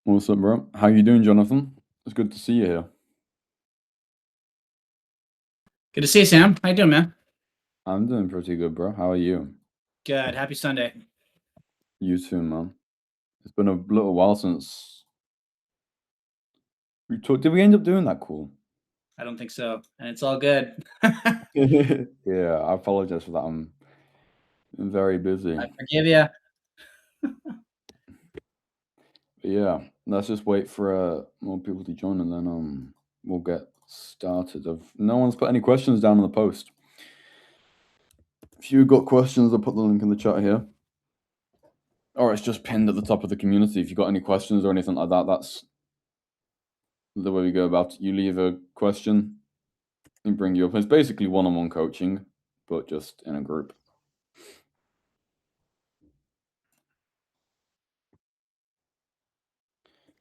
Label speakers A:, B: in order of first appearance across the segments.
A: What's up, bro? How you doing, Jonathan? It's good to see you here.
B: Good to see you, Sam. How you doing, man?
A: I'm doing pretty good, bro. How are you?
B: Good. Happy Sunday.
A: You too, man. It's been a little while since we talked. Did we end up doing that call?
B: I don't think so, and it's all good.
A: Yeah, I apologize for that. I'm very busy.
B: I forgive you.
A: But yeah, let's just wait for more people to join, and then we'll get started. No one's put any questions down in the post. If you got questions, I'll put the link in the chat here. Or it's just pinned at the top of the community. If you got any questions or anything like that, that's the way we go about it. You leave a question and bring you up. It's basically one-on-one coaching, but just in a group.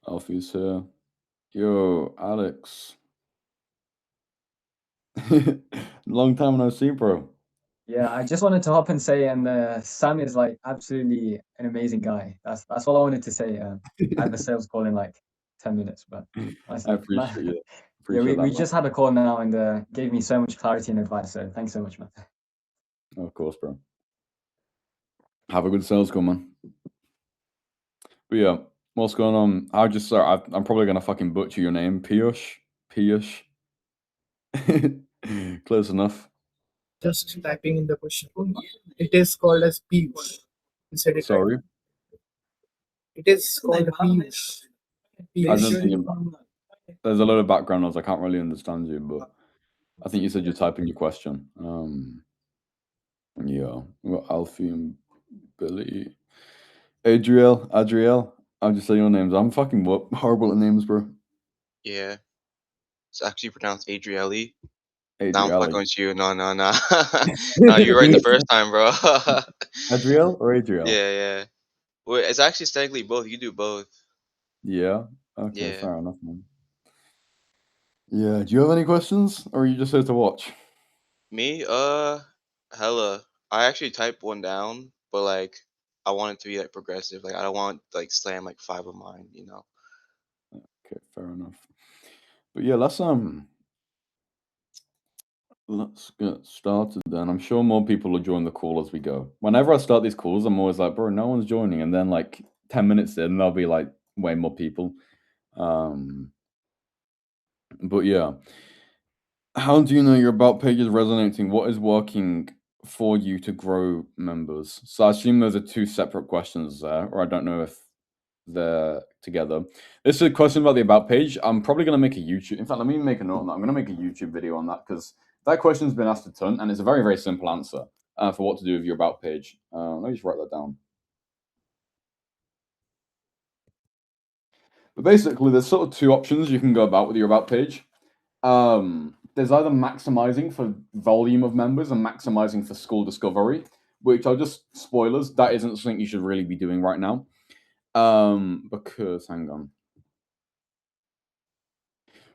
A: Alfie's here. Yo, Alex. Long time no see, bro.
C: Yeah, I just wanted to hop and say, Sam is like absolutely an amazing guy. That's all I wanted to say. I have a sales call in like 10 minutes, but
A: I appreciate it.
C: Yeah, we
A: That,
C: just had a call now and gave me so much clarity and advice. So thanks so much, man.
A: Of course, bro. Have a good sales call, man. But yeah, what's going on? I'm probably gonna fucking butcher your name, Piyush. Close enough.
D: Just typing in the question. It is called as Piyush.
A: Sorry.
D: It is called Piyush.
A: There's a lot of background noise. I can't really understand you, but I think you said you're typing your question. Yeah, we got Alfie and Billy. Adriel. I'll just say your names. I'm fucking horrible at names, bro.
E: Yeah. It's actually pronounced Adriele.
A: Adriele.
E: Now I'm fucking with you. No. No, you were right the first time, bro.
A: Adriel or Adriel?
E: Yeah. Well, it's actually technically both. You do both.
A: Yeah? Okay,
E: Yeah.
A: fair enough, man. Yeah, do you have any questions? Or are you just here to watch?
E: Me? Hella. I actually typed one down, but like I want it to be like progressive. Like I don't want like slam like 5 of mine, you know.
A: Okay, fair enough. But yeah, let's get started then. I'm sure more people will join the call as we go. Whenever I start these calls, I'm always like, bro, no one's joining. And then like 10 minutes in, there'll be like way more people. But yeah. How do you know your about page is resonating? What is working for you to grow members? So I assume those are two separate questions there, or I don't know if they're together. This is a question about the about page. I'm probably going to make a YouTube. In fact, let me make a note on that. I'm going to make a YouTube video on that because that question's been asked a ton, and it's a very, very simple answer for what to do with your about page. Let me just write that down. But basically, there's sort of two options you can go about with your about page. There's either maximizing for volume of members and maximizing for Skool discovery, which are just spoilers. That isn't something you should really be doing right now. Hang on.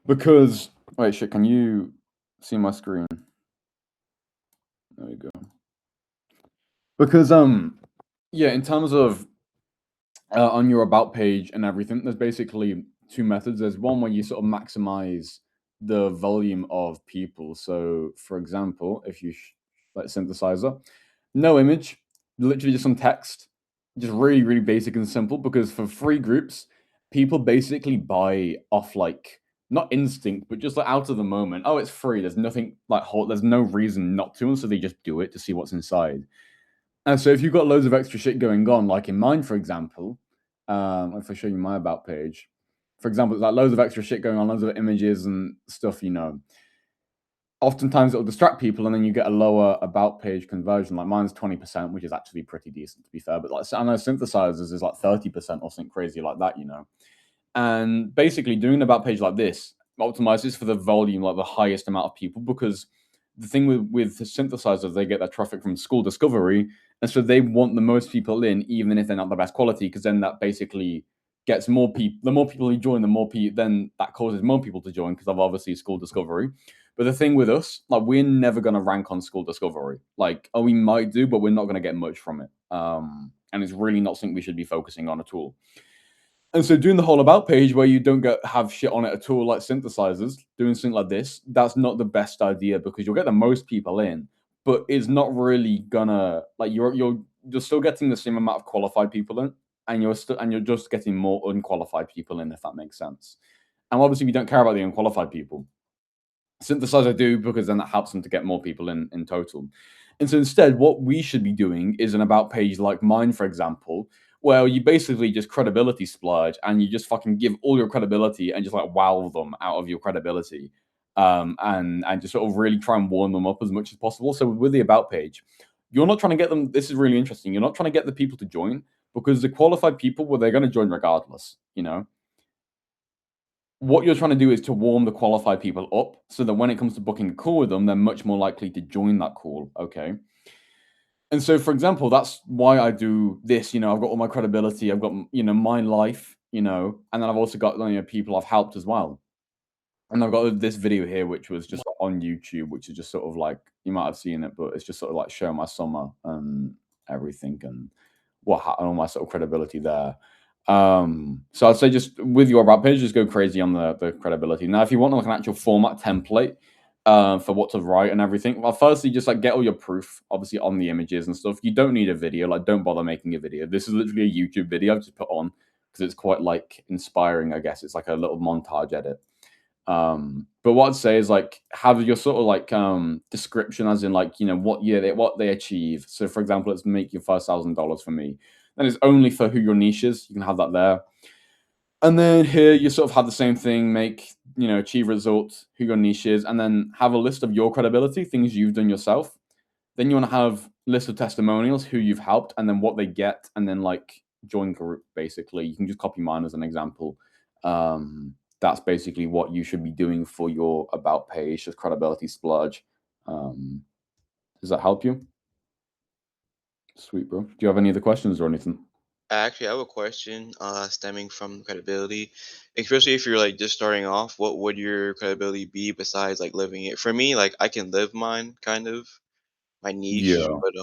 A: Wait, shit, can you see my screen? There we go. Yeah, in terms of on your about page and everything, there's basically two methods. There's one where you sort of maximize the volume of people. So, for example, if you like synthesizer, no image, literally just some text, just really, really basic and simple. Because for free groups, people basically buy off like not instinct, but just like out of the moment. Oh, it's free. There's nothing like there's no reason not to, and so they just do it to see what's inside. And so if you've got loads of extra shit going on, like in mine, for example, if I show you my about page, for example, like loads of extra shit going on, loads of images and stuff, oftentimes it'll distract people and then you get a lower about page conversion. Like mine's 20%, which is actually pretty decent to be fair. But like I know synthesizers is like 30% or something crazy like that, And basically doing an about page like this optimizes for the volume, like the highest amount of people, because the thing with synthesizers, they get that traffic from Skool discovery, and so they want the most people in, even if they're not the best quality, because then that basically gets more people. The more people who join, the more people, then that causes more people to join because of obviously Skool discovery. But the thing with us, like we're never going to rank on Skool discovery. Like, we might do, but we're not going to get much from it. And it's really not something we should be focusing on at all. And so doing the whole about page where you don't have shit on it at all, like synthesizers, doing something like this, that's not the best idea because you'll get the most people in, but it's not really gonna like you're still getting the same amount of qualified people in, and you're just getting more unqualified people in, if that makes sense. And obviously, we don't care about the unqualified people. Synthesizer do because then that helps them to get more people in total. And so instead, what we should be doing is an about page like mine, for example, where you basically just credibility splurge and you just fucking give all your credibility and just like wow them out of your credibility. And just sort of really try and warm them up as much as possible. So with the about page, you're not trying to get them. This is really interesting. You're not trying to get the people to join because the qualified people, well, they're going to join regardless, you know. What you're trying to do is to warm the qualified people up so that when it comes to booking a call with them, they're much more likely to join that call. Okay. And so, for example, that's why I do this. You know, I've got all my credibility, I've got, you know, my life, you know, and then I've also got, you know, people I've helped as well. And I've got this video here, which was just on YouTube, which is just sort of like, you might have seen it, but it's just sort of like showing my summer and everything and and all my sort of credibility there. So I'd say just with your about page, just go crazy on the credibility. Now, if you want like an actual format template for what to write and everything, well, firstly, just like get all your proof, obviously on the images and stuff. You don't need a video, like don't bother making a video. This is literally a YouTube video I've just put on because it's quite like inspiring, I guess. It's like a little montage edit. But what I'd say is like have your sort of like description as in like, you know, what they achieve. So for example, let's make your $5,000 for me. Then it's only for who your niche is. You can have that there. And then here you sort of have the same thing, make, you know, achieve results, who your niche is, and then have a list of your credibility, things you've done yourself. Then you want to have list of testimonials, who you've helped, and then what they get, and then like join group, basically. You can just copy mine as an example. That's basically what you should be doing for your about page, just credibility splurge. Does that help you? Sweet, bro. Do you have any other questions or anything?
E: I actually have a question stemming from credibility, especially if you're like just starting off. What would your credibility be besides like living it? For me, like I can live mine, kind of my niche,
A: Yeah.
E: but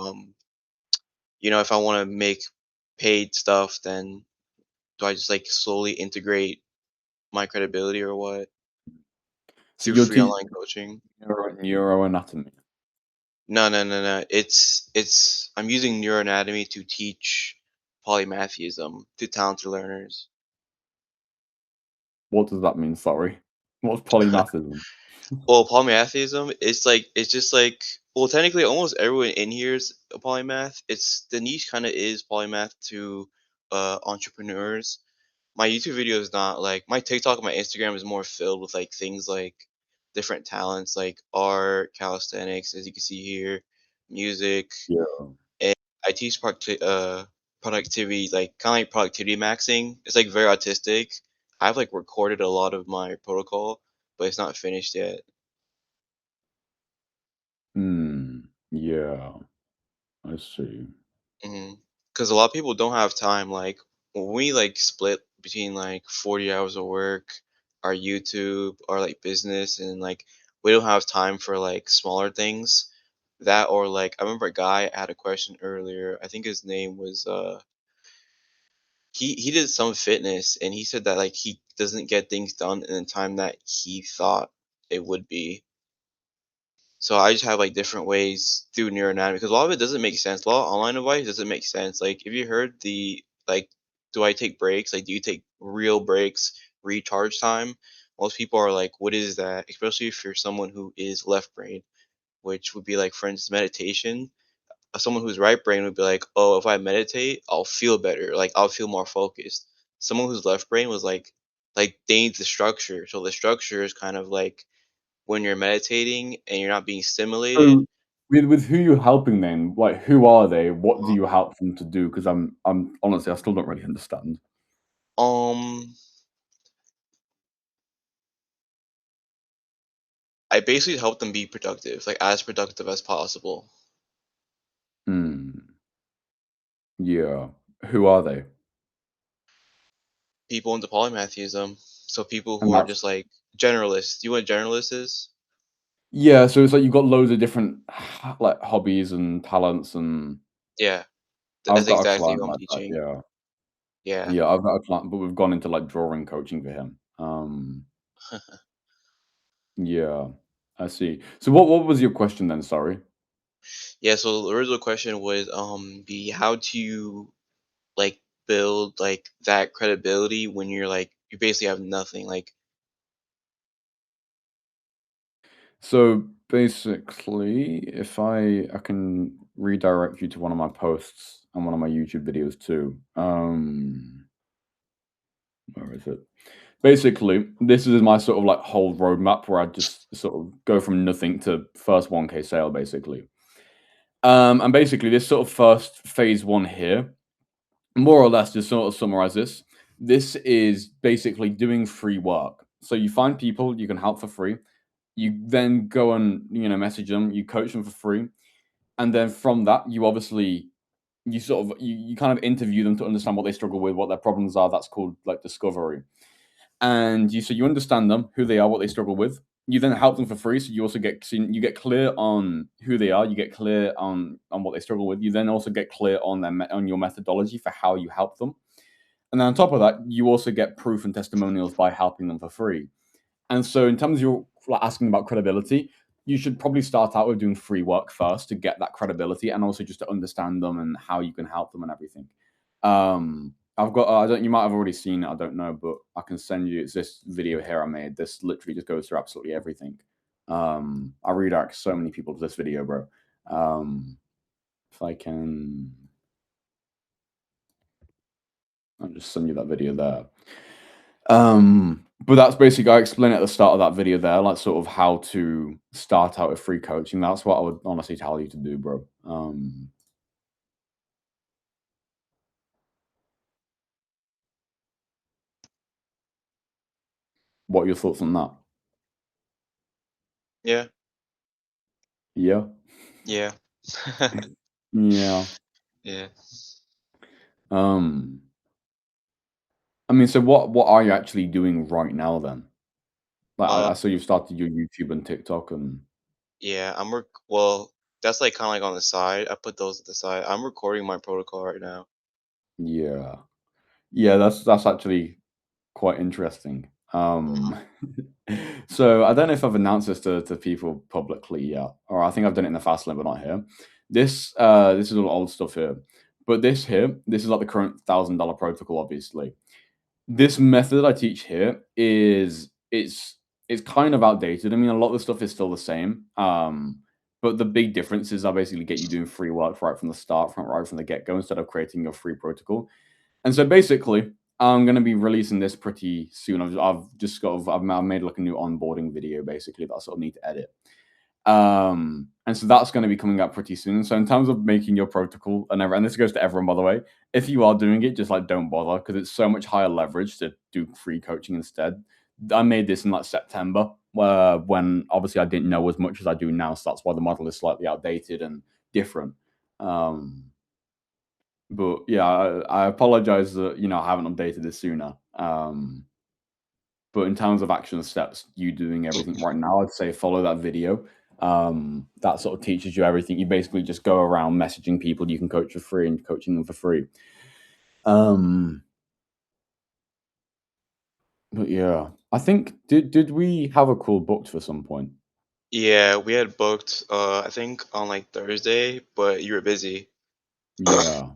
E: you know, if I want to make paid stuff, then do I just like slowly integrate my credibility or what
A: So
E: through
A: you're
E: free
A: teaching
E: online coaching?
A: neuroanatomy.
E: No. It's I'm using neuroanatomy to teach polymathism to talented learners.
A: What does that mean? Sorry. What's polymathism?
E: Well, polymathism, it's just like well, technically, almost everyone in here is a polymath. It's the niche kind of is polymath to entrepreneurs. My YouTube video is not like my TikTok and my Instagram is more filled with like things like different talents like art, calisthenics, as you can see here, music.
A: Yeah.
E: And I teach productivity, like kind of like productivity maxing. It's like very autistic. I've like recorded a lot of my protocol, but it's not finished yet.
A: Yeah. I see.
E: Because a lot of people don't have time. Like when we like split between like 40 hours of work, our YouTube, our like business, and like we don't have time for like smaller things. That or like I remember a guy had a question earlier. I think his name was he did some fitness and he said that like he doesn't get things done in the time that he thought it would be. So I just have like different ways through neuroanatomy because a lot of it doesn't make sense. A lot of online advice doesn't make sense. Like, if you heard the like, do I take breaks? Like, do you take real breaks, recharge time? Most people are like, what is that? Especially if you're someone who is left brain, which would be like, for instance, meditation. Someone who's right brain would be like, oh, if I meditate, I'll feel better. Like, I'll feel more focused. Someone who's left brain was like they need the structure. So the structure is kind of like when you're meditating and you're not being stimulated.
A: So with who you're helping then, like who are they? What do you help them to do? Because I'm honestly I still don't really understand.
E: Um, I basically help them be productive, like as productive as possible.
A: Hmm. Yeah. Who are they?
E: People into polymathism, so people
A: And
E: who are
A: that's
E: just like generalists. You know what generalist is?
A: yeah, so it's like you've got loads of different like hobbies and talents and
E: Yeah,
A: I've
E: that's
A: got a
E: exactly
A: client
E: who I'm
A: like that,
E: teaching.
A: yeah.
E: Yeah.
A: Yeah, I've got a client, but we've gone into like drawing coaching for him. Yeah, I see. So what was your question then? Sorry.
E: Yeah, so the original question would be how to like build like that credibility when you're like you basically have nothing. Like
A: So basically, if I can redirect you to one of my posts and one of my YouTube videos too. Where is it? Basically, this is my sort of like whole roadmap where I just sort of go from nothing to first 1K sale, basically. And basically, this sort of first phase one here, more or less, to sort of summarize this, this is basically doing free work. So you find people you can help for free. You then go and message them, you coach them for free, and then from that, you obviously you kind of interview them to understand what they struggle with, what their problems are. That's called like discovery. And you understand them, who they are, what they struggle with. You then help them for free, so you get clear on who they are, you get clear on what they struggle with. You then also get clear on on your methodology for how you help them. And then on top of that, you also get proof and testimonials by helping them for free. And so, in terms of your like, asking about credibility, you should probably start out with doing free work first to get that credibility, and also just to understand them and how you can help them and everything. I've got I don't you might have already seen it, I don't know, but I can send you. It's this video here I made. This literally just goes through absolutely everything. I redirect so many people to this video, bro. If I can, I'll just send you that video there. But that's basically, I explain at the start of that video there, like sort of how to start out with free coaching. That's what I would honestly tell you to do, bro. What are your thoughts on that?
E: yeah,
A: Yeah,
E: yeah,
A: yeah.
E: yeah.
A: Um, I mean, so what are you actually doing right now then? Like,
E: Uh,
A: I saw you've started your YouTube and TikTok, and
E: yeah. Well, that's like kind of like on the side. I put those at the side. I'm recording my protocol right now.
A: yeah, yeah. That's actually quite interesting. So I don't know if I've announced this to people publicly yet, or I think I've done it in the fast lane, but not here. This is all old stuff here, but this is like the current $1,000 protocol. Obviously, this method I teach here it's kind of outdated. I mean, a lot of the stuff is still the same, but the big differences are basically get you doing free work right from the start, right from the get go, instead of creating your free protocol. And so basically, I'm going to be releasing this pretty soon. I've made like a new onboarding video basically that I sort of need to edit. And so that's going to be coming out pretty soon. So in terms of making your protocol and this goes to everyone, by the way, if you are doing it, just like don't bother because it's so much higher leverage to do free coaching instead. I made this in like September, when obviously I didn't know as much as I do now. So that's why the model is slightly outdated and different. But yeah, I apologize that I haven't updated this sooner. But in terms of action steps, you doing everything right now, I'd say follow that video. That sort of teaches you everything. You basically just go around messaging people you can coach for free and coaching them for free. But yeah, I think did we have a call booked for some point?
E: Yeah, we had booked. I think on like Thursday, but you were busy.
A: Yeah.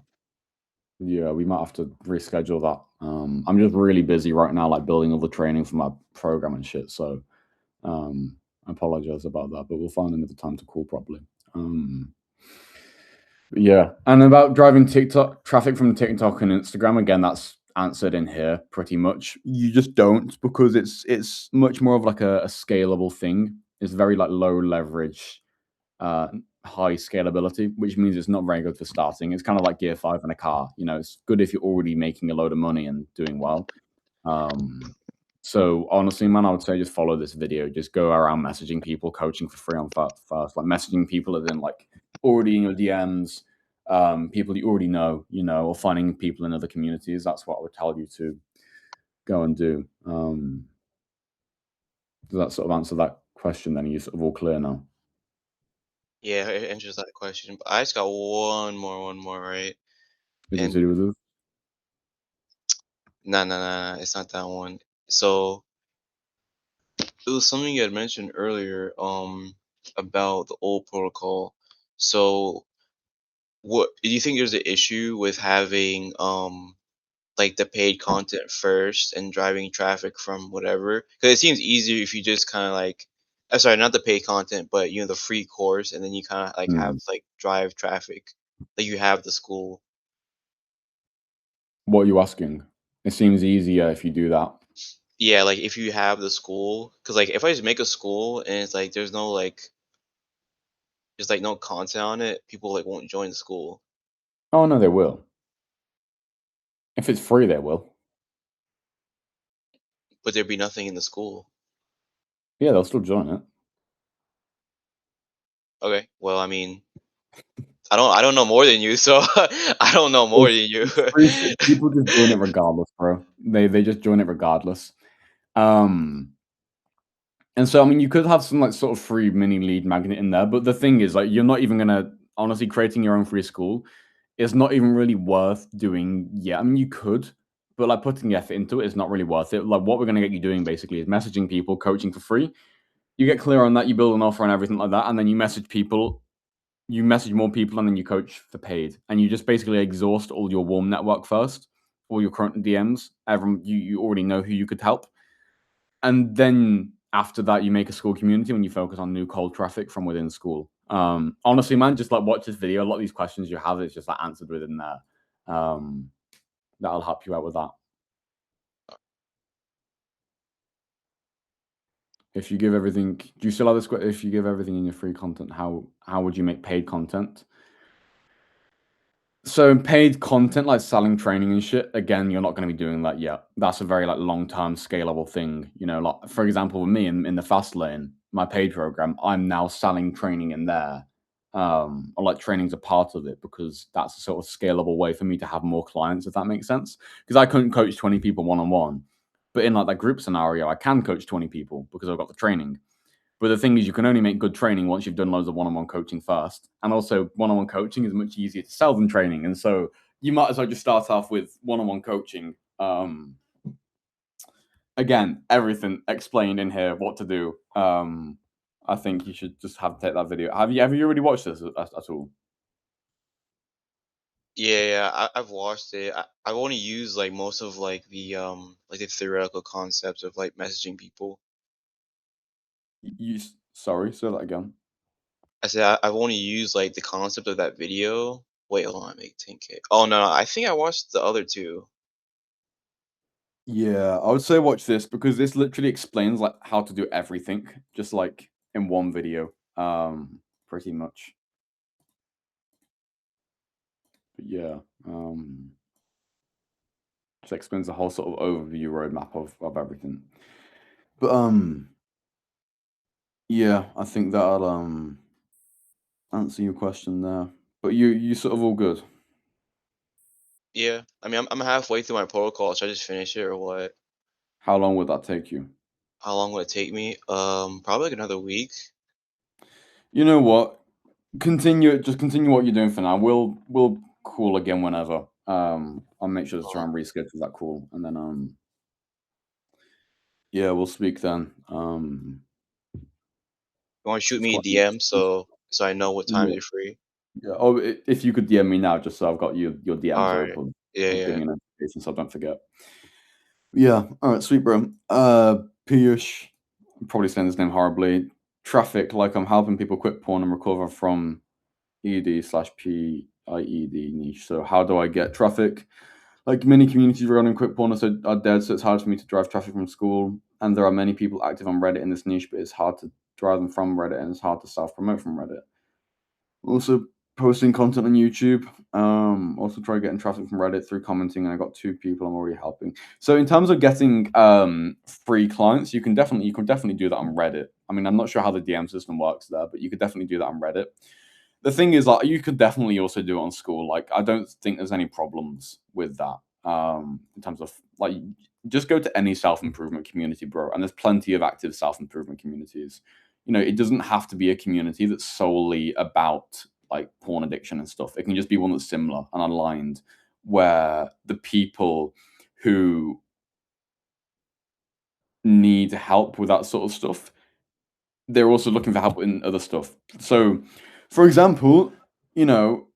A: Yeah, we might have to reschedule that. I'm just really busy right now, like building all the training for my program and shit. So I apologize about that, but we'll find another time to call properly. Yeah, and about driving TikTok traffic from TikTok and Instagram, again, that's answered in here pretty much. You just don't, because it's much more of like a scalable thing. It's very like low leverage, uh, high scalability, which means it's not very good for starting. It's kind of like Gear 5 in a car. It's good if you're already making a load of money and doing well. So honestly, man, I would say just follow this video. Just go around messaging people, coaching for free on first, like messaging people as in like already in your DMs, people you already know, or finding people in other communities. That's what I would tell you to go and do. Does that sort of answer that question? Then are you sort of all clear now?
E: Yeah, it answers that question. But I just got one more, right?
A: Is it to
E: And
A: do with this?
E: Nah, it's not that one. So it was something you had mentioned earlier, about the old protocol. So what do you think there's an issue with having like the paid content first and driving traffic from whatever? Because it seems easier if you just kind of like, sorry, not the paid content, but the free course, and then you kind of like have
A: Mm.
E: like drive traffic, like you have the school.
A: What are you asking? It seems easier if you do that.
E: Yeah, like if you have the school, because like if I just make a school and it's like there's like no content on it, people like won't join the school.
A: Oh no, they will. If it's free, they will.
E: But there'd be nothing in the school.
A: Yeah, they'll still join it.
E: Okay, well, I mean, I don't know more than you, so I don't know more than you.
A: It's free. People just join it regardless, bro. They just join it regardless. Um, and so I mean, you could have some like sort of free mini lead magnet in there, but the thing is, like, you're not even gonna honestly creating your own free school. It's not even really worth doing yet. I mean, you could, but like putting the effort into it is not really worth it. Like, what we're gonna get you doing basically is messaging people, coaching for free. You get clear on that, you build an offer and everything like that, and then you message people, you message more people, and then you coach for paid, and you just basically exhaust all your warm network first, all your current DMs. Everyone, you already know who you could help, and then after that, you make a school community when you focus on new cold traffic from within school. Honestly, man, just like watch this video. A lot of these questions you have is just like answered within there. That'll help you out with that. If you give everything, do you still have this? If you give everything in your free content, how would you make paid content? So in paid content, like selling training and shit, again, you're not going to be doing that yet. That's a very like long-term scalable thing. Like for example, with me in the fast lane, my paid program, I'm now selling training in there. Or like training's a part of it because that's a sort of scalable way for me to have more clients, if that makes sense. Because I couldn't coach 20 people one-on-one. But in like that group scenario, I can coach 20 people because I've got the training. But the thing is, you can only make good training once you've done loads of one-on-one coaching first. And also, one-on-one coaching is much easier to sell than training. And so you might as well just start off with one-on-one coaching. Again, everything explained in here, what to do. I think you should just have to take that video. Have you already watched this at all?
E: Yeah, I've watched it. I've only used like most of like the theoretical concepts of like messaging people.
A: Sorry, say that again.
E: I said I've only used like the concept of that video. Wait, hold on, I make 10K. Oh no, I think I watched the other two.
A: Yeah, I would say watch this because this literally explains like how to do everything, just like in one video. Pretty much. But yeah, just explains the whole sort of overview roadmap of everything. But yeah, I think that'll answer your question there. But you sort of all good.
E: Yeah, I mean I'm halfway through my protocol. Should I just finish it or what?
A: How long would that take you?
E: How long will it take me? Probably like another week.
A: You know what? Just continue what you're doing for now. We'll call again whenever. I'll make sure to try and reschedule that call, and then yeah, we'll speak then.
E: You want to shoot
A: It's
E: me a
A: quite
E: DM so I know what time
A: yeah.
E: you're free?
A: Yeah. Oh, if you could DM me now, just so I've got your DMs
E: All right.
A: open,
E: Yeah,
A: or give
E: yeah.
A: me a notification so I don't forget. Yeah. All right. Sweet, bro. Piyush, I'm probably saying his name horribly. Traffic, like I'm helping people quit porn and recover from ED/PIED niche. So how do I get traffic? Like many communities regarding quit porn are dead, so it's hard for me to drive traffic from school. And there are many people active on Reddit in this niche, but it's hard to drive them from Reddit and it's hard to self promote from Reddit. Also posting content on YouTube. Also try getting traffic from Reddit through commenting, and I got 2 people I'm already helping. So in terms of getting free clients, you can definitely do that on Reddit. I mean, I'm not sure how the DM system works there, but you could definitely do that on Reddit. The thing is, like, you could definitely also do it on Skool. Like, I don't think there's any problems with that. In terms of like, just go to any self improvement community, bro, and there's plenty of active self improvement communities. It doesn't have to be a community that's solely about like porn addiction and stuff. It can just be one that's similar and aligned, where the people who need help with that sort of stuff, they're also looking for help in other stuff. So, for example, you know,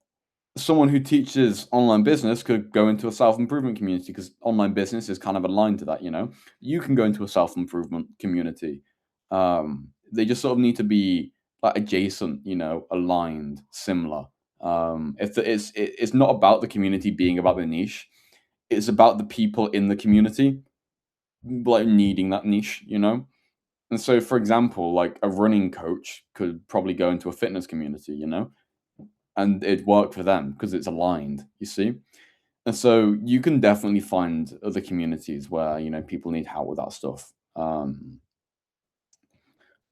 A: someone who teaches online business could go into a self-improvement community because online business is kind of aligned to that. You know, you can go into a self-improvement community. They just sort of need to be like adjacent, you know, aligned, similar. It's not about the community being about the niche. It's about the people in the community like needing that niche, you know. And so, for example, like a running coach could probably go into a fitness community, you know, and it'd work for them because it's aligned, you see. And so you can definitely find other communities where, you know, people need help with that stuff.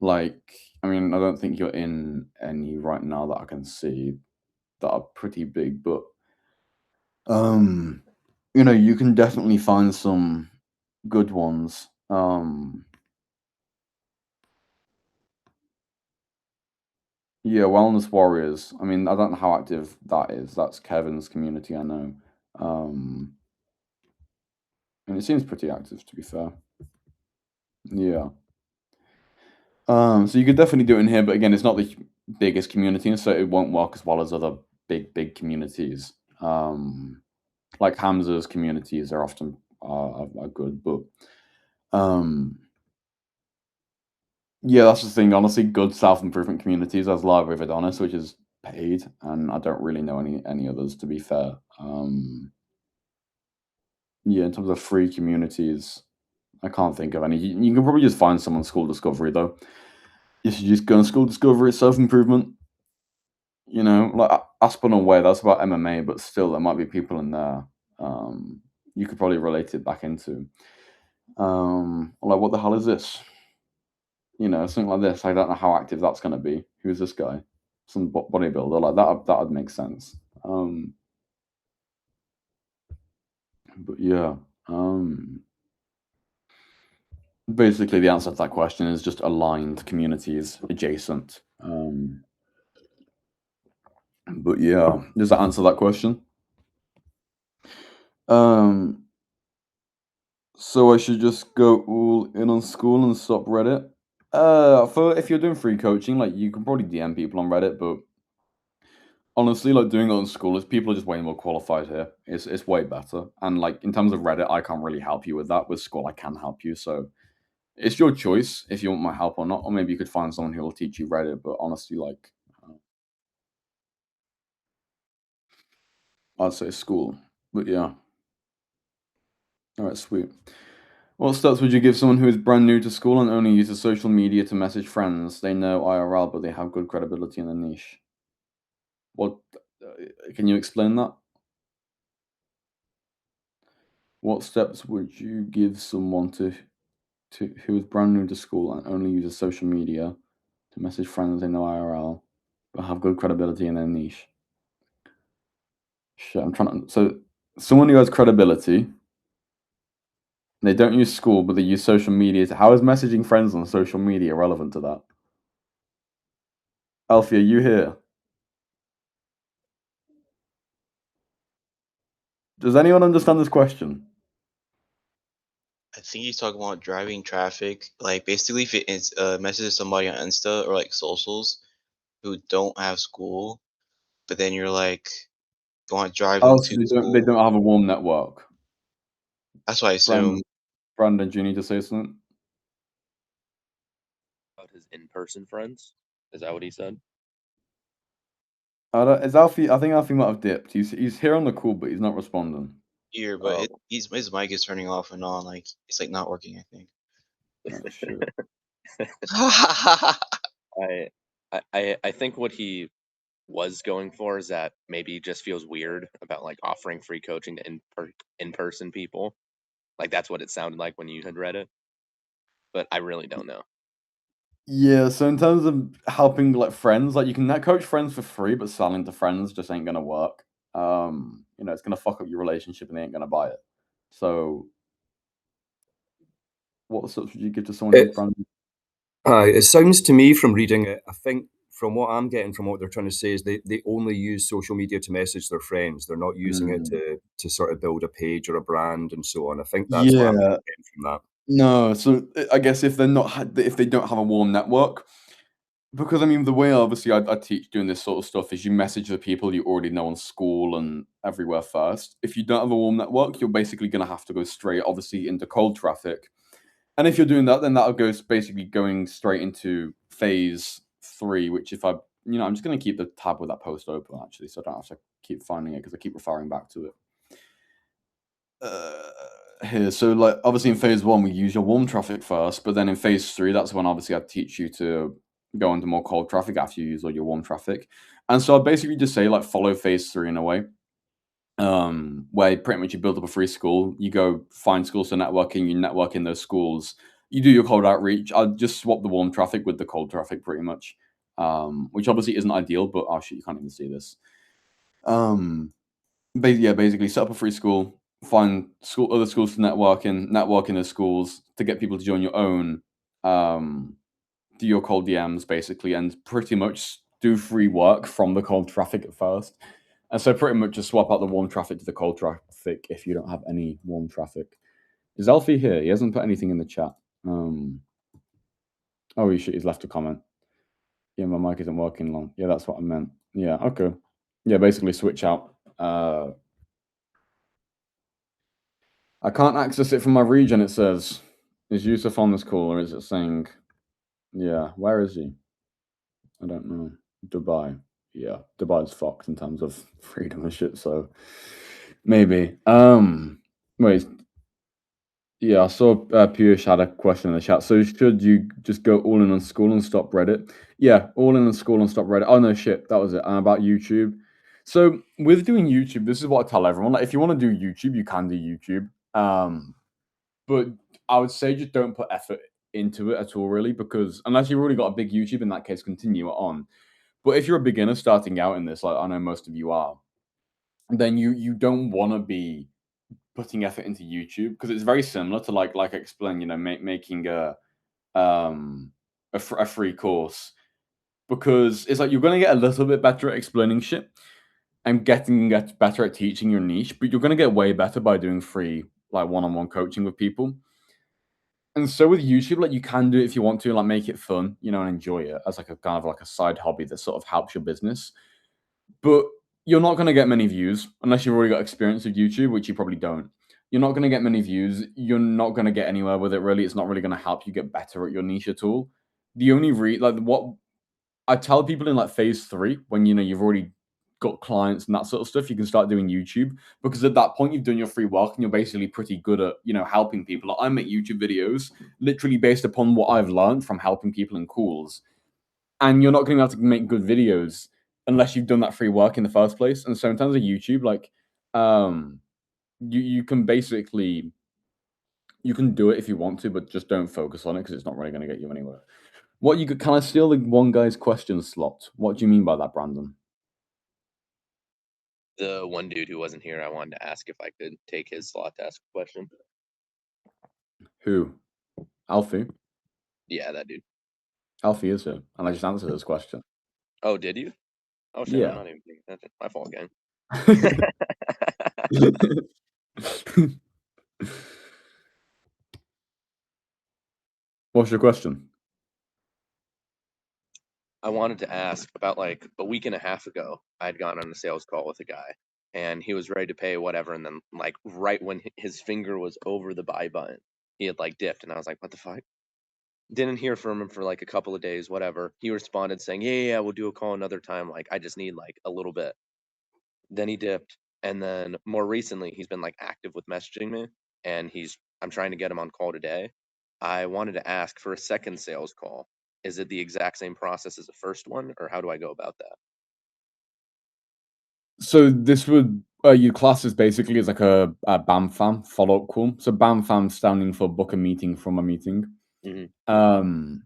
A: Like, I mean, I don't think you're in any right now that I can see that are pretty big, but you know, you can definitely find some good ones. Yeah, Wellness Warriors. I mean, I don't know how active that is. That's Kevin's community, I know. And it seems pretty active, to be fair. Yeah. So you could definitely do it in here, but again, it's not the biggest community, and so it won't work as well as other big communities. Like Hamza's communities are often are good, but yeah, that's the thing. Honestly, good self-improvement communities as Live with Adonis, which is paid, and I don't really know any others, to be fair. Yeah, in terms of free communities, I can't think of any. You can probably just find some on School Discovery, though. You should just go on School Discovery, self-improvement. You know, like Aspen Away, that's about MMA, but still, there might be people in there you could probably relate it back into. Like, what the hell is this? You know, something like this. I don't know how active that's going to be. Who's this guy? Some bodybuilder. Like, that would make sense. But yeah. Basically, the answer to that question is just aligned communities, adjacent. But yeah, does that answer that question? So I should just go all in on Skool and stop Reddit. For if you're doing free coaching, like you can probably DM people on Reddit, but honestly, like doing it on Skool is people are just way more qualified here. It's way better. And like in terms of Reddit, I can't really help you with that. With Skool, I can help you. So it's your choice if you want my help or not. Or maybe you could find someone who will teach you Reddit. But honestly, like I'd say Skool. But yeah. All right, sweet. What steps would you give someone who is brand new to Skool and only uses social media to message friends? They know IRL, but they have good credibility in the niche. What can you explain that? What steps would you give someone to who is brand new to Skool and only uses social media to message friends they know IRL, but have good credibility in their niche? Shit, I'm trying to. So, someone who has credibility, they don't use Skool, but they use social media. How is messaging friends on social media relevant to that? Alfie, are you here? Does anyone understand this question?
E: I think he's talking about driving traffic. Like basically, if it's messages somebody on Insta or like socials who don't have Skool, but then you're like, you want to drive them
A: Oh, so
E: to
A: they
E: Skool.
A: don't have a warm network.
E: That's what I assume.
A: Brandon, do you need to say something?
F: About his in-person friends? Is that what he said?
A: Is Alfie? I think Alfie might have dipped. He's here on the call, but he's not responding.
E: Here, but his mic is turning off and on. Like it's like not working. I think.
A: Oh, shit.
F: I think what he was going for is that maybe he just feels weird about like offering free coaching to in-person people. Like that's what it sounded like when you had read it. But I really don't know.
A: Yeah, so in terms of helping like friends, like you can coach friends for free, but selling to friends just ain't gonna work. You know, it's gonna fuck up your relationship and they ain't gonna buy it. So what steps would you give to someone who's brand new?
G: It sounds to me from reading it, I think from what I'm getting from what they're trying to say is they only use social media to message their friends. They're not using it to sort of build a page or a brand and so on. I think that's what I'm
A: Yeah.
G: getting from that.
A: No, so I guess if they don't have a warm network, because I mean the way obviously I teach doing this sort of stuff is you message the people you already know on Skool and everywhere first. If you don't have a warm network, you're basically gonna have to go straight, obviously, into cold traffic. And if you're doing that, then that'll go basically going straight into phase 3, which if I'm just gonna keep the tab with that post open actually, so I don't have to keep finding it because I keep referring back to it. Here, so like obviously in phase 1 we use your warm traffic first, but then in phase 3 that's when obviously I teach you to go into more cold traffic after you use all your warm traffic. And so I basically just say like follow phase 3 in a way, where pretty much you build up a free school, you go find schools for networking, you network in those schools, you do your cold outreach. I just swap the warm traffic with the cold traffic pretty much, which obviously isn't ideal, but oh shit, you can't even see this. Basically set up a free school, find other schools to network in the schools to get people to join your own, do your cold DMs basically, and pretty much do free work from the cold traffic at first. And so pretty much just swap out the warm traffic to the cold traffic if you don't have any warm traffic. Is Alfie here? He hasn't put anything in the chat. Oh, he's left a comment. Yeah, my mic isn't working long. Yeah, that's what I meant. Yeah, okay. Yeah, basically switch out. I can't access it from my region, it says. Is Yusuf on this call, or is it saying... Yeah, where is he? I don't know. Dubai. Yeah, Dubai's fucked in terms of freedom and shit, so... Maybe. Wait. Yeah, I saw Piyush had a question in the chat. So should you just go all in on Skool and stop Reddit? Yeah, all in on Skool and stop Reddit. Oh, no, shit. That was it. And about YouTube. So with doing YouTube, this is what I tell everyone. Like, if you want to do YouTube, you can do YouTube. But I would say just don't put effort into it at all, really, because unless you've already got a big YouTube, in that case, continue it on. But if you're a beginner starting out in this, like I know most of you are, then you don't want to be putting effort into YouTube because it's very similar to like I explained, making a free course, because it's like you're going to get a little bit better at explaining shit and get better at teaching your niche, but you're going to get way better by doing free like one-on-one coaching with people. And so with YouTube, like you can do it if you want to, like make it fun, and enjoy it as like a kind of like a side hobby that sort of helps your business. But you're not going to get many views unless you've already got experience with YouTube, which you probably don't. You're not going to get many views. You're not going to get anywhere with it, really. It's not really going to help you get better at your niche at all. The only what I tell people in like phase 3, when you've already got clients and that sort of stuff, you can start doing YouTube, because at that point you've done your free work and you're basically pretty good at helping people. Like, I make YouTube videos literally based upon what I've learned from helping people in calls, and you're not going to be able to make good videos unless you've done that free work in the first place. And so in terms of YouTube, like you can basically do it if you want to, but just don't focus on it because it's not really going to get you anywhere. Can I steal the one guy's question slot? What do you mean by that, Brandon?
F: The one dude who wasn't here, I wanted to ask if I could take his slot to ask a question.
A: Who? Alfie?
F: Yeah, that dude.
A: Alfie is here, and I just answered his question.
F: Oh, did you? Oh, shit,
A: Yeah.
F: I'm not even paying attention. My fault, gang.
A: What's your question?
F: I wanted to ask about like a week and a half ago, I'd gone on a sales call with a guy and he was ready to pay whatever. And then like right when his finger was over the buy button, he had like dipped. And I was like, what the fuck? Didn't hear from him for like a couple of days, whatever. He responded saying, yeah, we'll do a call another time. Like, I just need like a little bit. Then he dipped. And then more recently, he's been like active with messaging me, and I'm trying to get him on call today. I wanted to ask for a second sales call. Is it the exact same process as the first one, or how do I go about that?
A: So this would your class is basically as like a BAMFAM follow-up call. So BAMFAM standing for book a meeting from a meeting.
F: Mm-hmm.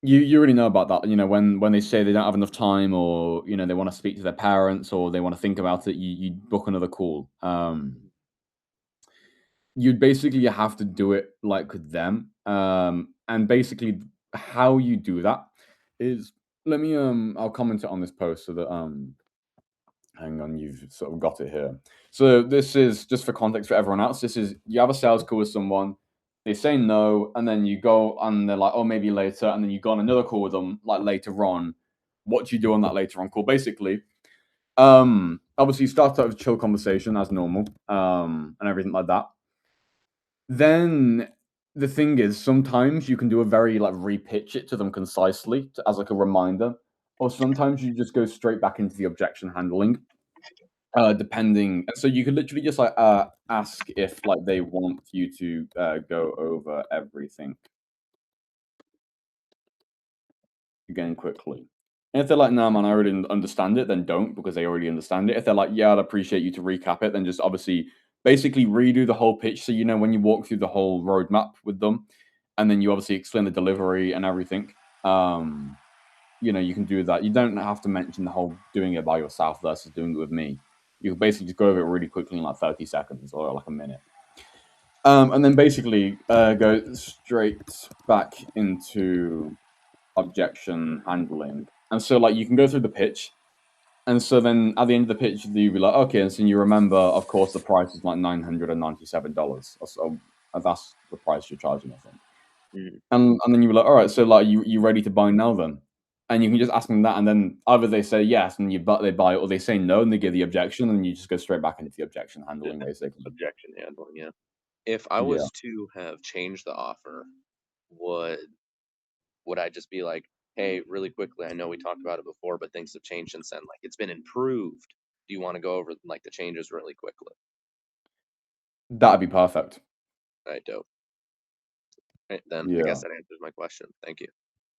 A: You already know about that. When they say they don't have enough time, or they want to speak to their parents, or they want to think about it, you book another call. You'd basically have to do it like with them. And basically how you do that is let me I'll comment it on this post so that hang on, you've sort of got it here. So this is just for context for everyone else. This is you have a sales call with someone, they say no, and then you go and they're like, oh, maybe later, and then you go on another call with them like later on. What do you do on that later on call? Basically, obviously you start out with chill conversation as normal, and everything like that. Then the thing is, sometimes you can do a very like repitch it to them concisely as like a reminder, or sometimes you just go straight back into the objection handling, depending. So you could literally just like ask if like they want you to go over everything again quickly. And if they're like, "Nah, man, I already understand it," then don't, because they already understand it. If they're like, "Yeah, I'd appreciate you to recap it," then just obviously basically redo the whole pitch. So, you know, when you walk through the whole roadmap with them, and then you obviously explain the delivery and everything, you know, you can do that. You don't have to mention the whole doing it by yourself versus doing it with me. You can basically just go over it really quickly in like 30 seconds or like a minute. And then basically go straight back into objection handling. And so like you can go through the pitch, and so then at the end of the pitch you'll be like, okay, and so you remember, of course, the price is like $997, so that's the price you're charging, I think. And then you were like, all right, so like you ready to buy now then? And you can just ask them that, and then either they say yes and they buy it, or they say no and they give the objection, and you just go straight back into the objection handling, basically.
F: Objection handling, yeah. If I was to have changed the offer, would I just be like, hey, really quickly, I know we talked about it before, but things have changed since then. Like, it's been improved. Do you want to go over like the changes really quickly?
A: That'd be perfect.
F: All right, dope. Right, then
A: Yeah.
F: I guess that answers my question. Thank you.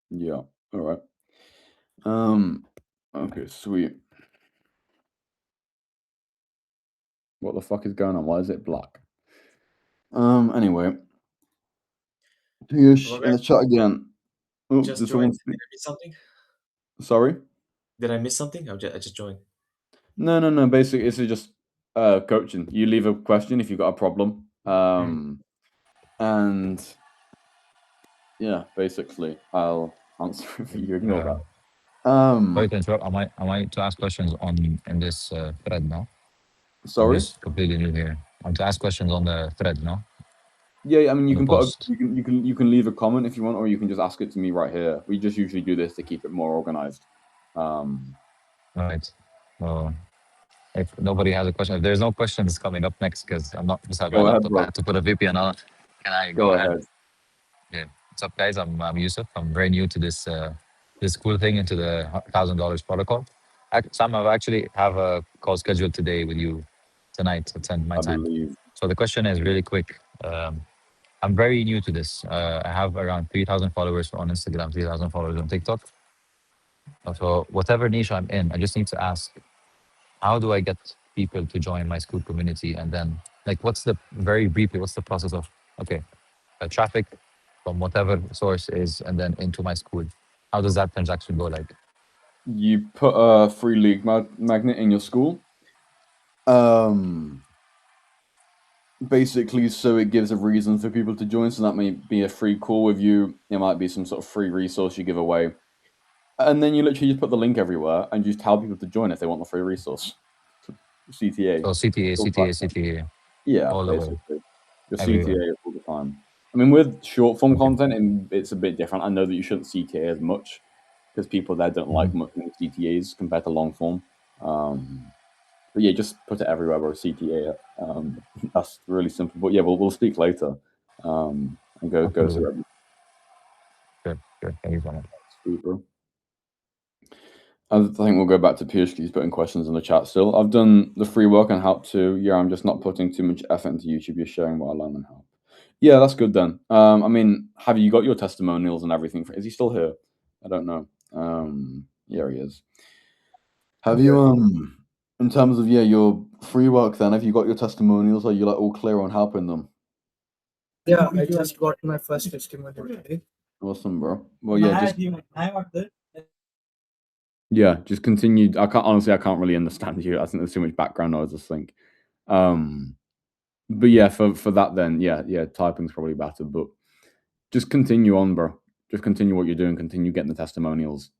A: Yeah. All right. Okay, sweet. What the fuck is going on? Why is it black? Anyway. Piyush in the chat again. Oh,
H: Just
A: did
H: joined.
A: someone
H: Did I miss something?
A: Sorry?
H: Did I miss something? I just joined.
A: No. Basically, it's just coaching. You leave a question if you've got a problem. And yeah, basically, I'll answer it for you. Ignore that.
I: Sorry to interrupt. Am I to ask questions in this thread now?
A: Sorry?
I: I'm just completely new here. I'm to ask questions on the thread, no?
A: Yeah, I mean, you
I: On
A: can
I: the post.
A: you can leave a comment if you want, or you can just ask it to me right here. We just usually do this to keep it more organized.
I: Right. Well, if nobody has a question, if there's no questions coming up next, because I'm not beside my
A: Go ahead,
I: laptop, I
A: bro.
I: had to put a VPN on. Can I
A: Go ahead.
I: Yeah. What's up, guys? I'm Yusuf. I'm very new to this this cool thing, into the $1,000 protocol. Sam, I actually have a call scheduled today with you tonight at 10 my
A: I
I: time.
A: believe.
I: So the question is really quick. I'm very new to this. I have around 3,000 followers on Instagram, 3,000 followers on TikTok. So whatever niche I'm in, I just need to ask, how do I get people to join my Skool community? And then, like, very briefly, what's the process of, okay, traffic from whatever source is, and then into my Skool? How does that transaction go like?
A: You put a free league magnet in your school. Basically, so it gives a reason for people to join. So that may be a free call with you. It might be some sort of free resource you give away. And then you literally just put the link everywhere and just tell people to join if they want the free resource. CTA.
I: So CTA.
A: Yeah,
I: all the way.
A: basically. Just
I: Everywhere.
A: CTA all the time. I mean, with short form content, it's a bit different. I know that you shouldn't CTA as much because people there don't like much more CTAs compared to long form. But yeah, just put it everywhere where CTA. That's really simple. But yeah, we'll speak later. And go through everything.
I: Good. Thank you so much.
A: Sweet, bro. I think we'll go back to Piyush. He's putting questions in the chat still. I've done the free work and help too. Yeah, I'm just not putting too much effort into YouTube. You're sharing what I learn and help. Yeah, that's good then. I mean, have you got your testimonials and everything? Is he still here? I don't know. Yeah, he is. Have you in terms of your free work then, have you got your testimonials? Are you like all clear on helping them?
D: Yeah, I just got my first testimonial today.
A: Awesome, bro. Well, yeah, just continue. I can't really understand you. I think there's too much background noise, I think. But yeah, for that then, yeah, typing's probably better. But just continue on, bro. just continue what you're doing, continue getting the testimonials.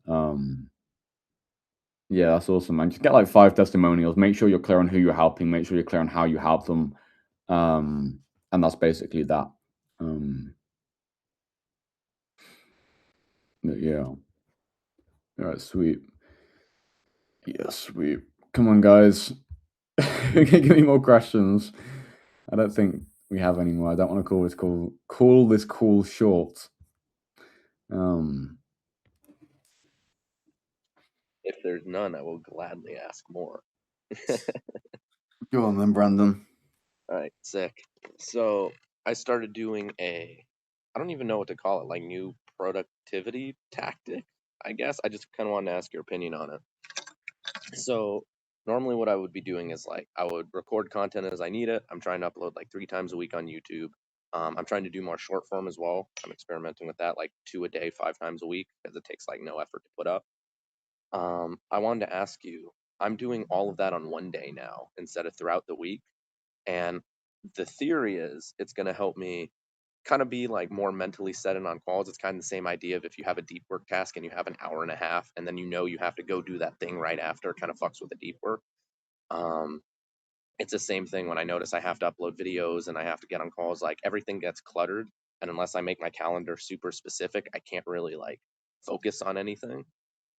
A: Yeah, that's awesome, man. Just get like 5 testimonials. Make sure you're clear on who you're helping. Make sure you're clear on how you help them. And that's basically that. Yeah. All right, sweet. Yeah, sweet. Come on, guys. Give me more questions. I don't think we have any more. I don't want to call this call short.
F: If there's none, I will gladly ask more.
A: Go on then, Brandon.
F: All right, sick. So I started doing I don't even know what to call it, like new productivity tactic, I guess. I just kind of wanted to ask your opinion on it. So normally what I would be doing is like I would record content as I need it. I'm trying to upload like 3 times a week on YouTube. I'm trying to do more short form as well. I'm experimenting with that, like 2 a day, 5 times a week, because it takes like no effort to put up. I wanted to ask you, I'm doing all of that on one day now instead of throughout the week. And the theory is it's going to help me kind of be like more mentally set in on calls. It's kind of the same idea of if you have a deep work task and you have an hour and a half and then you know you have to go do that thing right after, it kind of fucks with the deep work. It's the same thing when I notice I have to upload videos and I have to get on calls, like everything gets cluttered. And unless I make my calendar super specific, I can't really like focus on anything.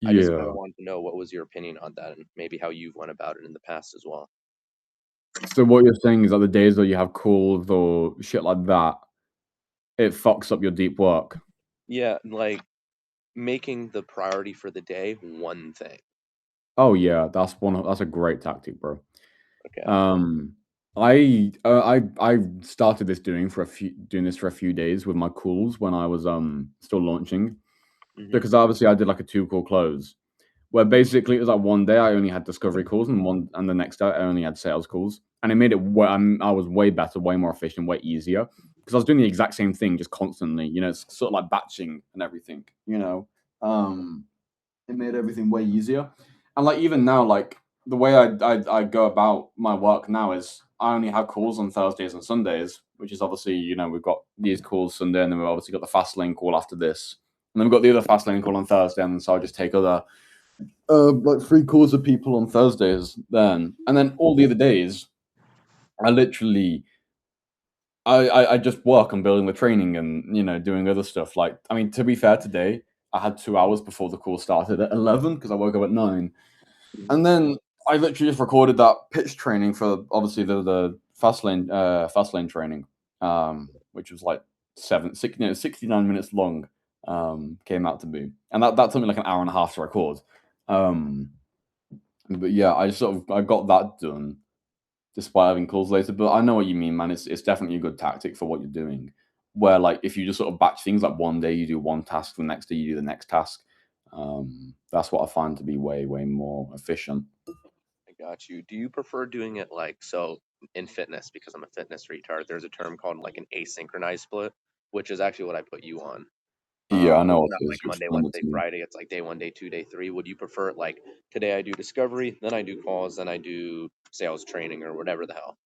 F: I just kind
A: Yeah.
F: of wanted to know what was your opinion on that and maybe how you've went about it in the past as well.
A: So what you're saying is that the days that you have calls or shit like that, it fucks up your deep work.
F: Yeah, like making the priority for the day one thing.
A: Oh yeah, that's a great tactic, bro.
F: Okay.
A: I started doing this for a few days with my calls when I was still launching, because obviously I did like a 2-call close, where basically it was like one day I only had discovery calls and the next day I only had sales calls, and it made it I was way better, way more efficient, way easier, because I was doing the exact same thing just constantly. You know, it's sort of like batching and everything. You know, it made everything way easier. And like even now, like the way I go about my work now is I only have calls on Thursdays and Sundays, which is obviously, you know, we've got these calls Sunday, and then we've obviously got the fast lane call after this, and then we've got the other fast lane call on Thursday, and so I just take other like 3 calls of people on Thursdays then, and then all the other days I literally I just work on building the training and, you know, doing other stuff. Like, I mean, to be fair, today I had 2 hours before the call started at 11 because I woke up at 9. And then I literally just recorded that pitch training for obviously the fast lane training, which was like 69 minutes long, came out to be. And that took me like an hour and a half to record. But yeah, I got that done despite having calls later. But I know what you mean, man. It's definitely a good tactic for what you're doing. Where like if you just sort of batch things, like one day you do one task, the next day you do the next task. That's what I find to be way more efficient.
F: I got you. Do you prefer doing it like so in fitness, because I'm a fitness retard, there's a term called like an asynchronized split, which is actually what I put you on.
A: Yeah, I know
F: It's
A: what
F: not
A: it
F: like
A: is. You
F: Monday,
A: explained it
F: Wednesday,
A: to me.
F: Friday. It's like day 1, day 2, day 3. Would you prefer it like today I do discovery, then I do calls, then I do sales training or whatever the hell?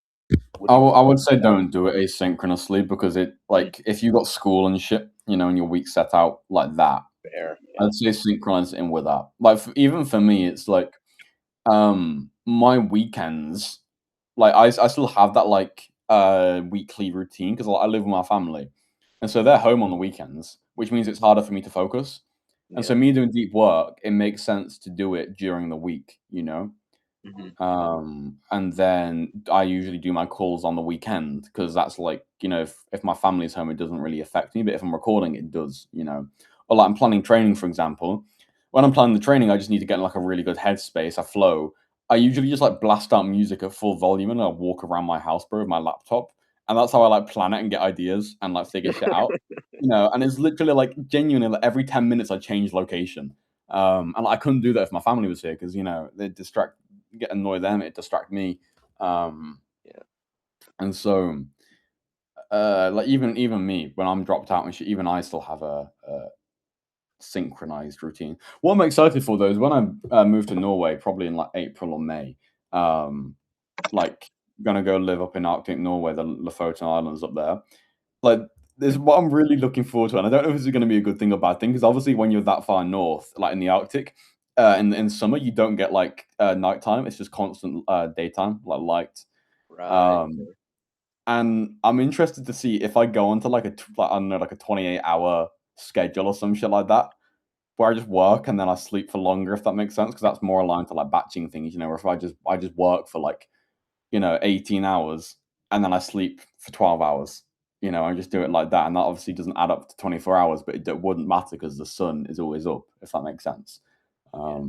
A: I would say don't do it asynchronously, because it like if you got school and shit, you know, and your week set out like that,
F: Fair.
A: I'd say synchronize it in with that. Like even for me, it's like my weekends, like I still have that like weekly routine because I live with my family, and so they're home on the weekends, which means it's harder for me to focus. And so
F: Yeah.
A: me doing deep work, it makes sense to do it during the week, you know. And then I usually do my calls on the weekend because that's like, you know, if my family's home, it doesn't really affect me. But if I'm recording, it does, you know. Or like I'm planning training, for example. When I'm planning the training, I just need to get in like a really good headspace, a flow. I usually just like blast out music at full volume and I'll walk around my house, bro, with my laptop. And that's how I like plan it and get ideas and like figure shit out. You know, and it's literally like genuinely like every 10 minutes I change location. And I couldn't do that if my family was here because, you know, they'd annoy them, it distract me.
F: Yeah.
A: And so like even me, when I'm dropped out and shit, even I still have a synchronized routine. What I'm excited for though is when I move to Norway, probably in like April or May, like gonna go live up in Arctic Norway, the Lofoten Islands up there. Like there's what I'm really looking forward to, and I don't know if this is going to be a good thing or bad thing, because obviously when you're that far north, like in the Arctic, in summer you don't get like nighttime. It's just constant daytime, like light.
F: Right.
A: Um, and I'm interested to see if I go onto like like, I don't know, like a 28-hour schedule or some shit like that, where I just work and then I sleep for longer, if that makes sense, because that's more aligned to like batching things, or if I just work for like 18 hours and then I sleep for 12 hours. I just do it like that, and that obviously doesn't add up to 24 hours, but it wouldn't matter because the sun is always up, if that makes sense.
F: That's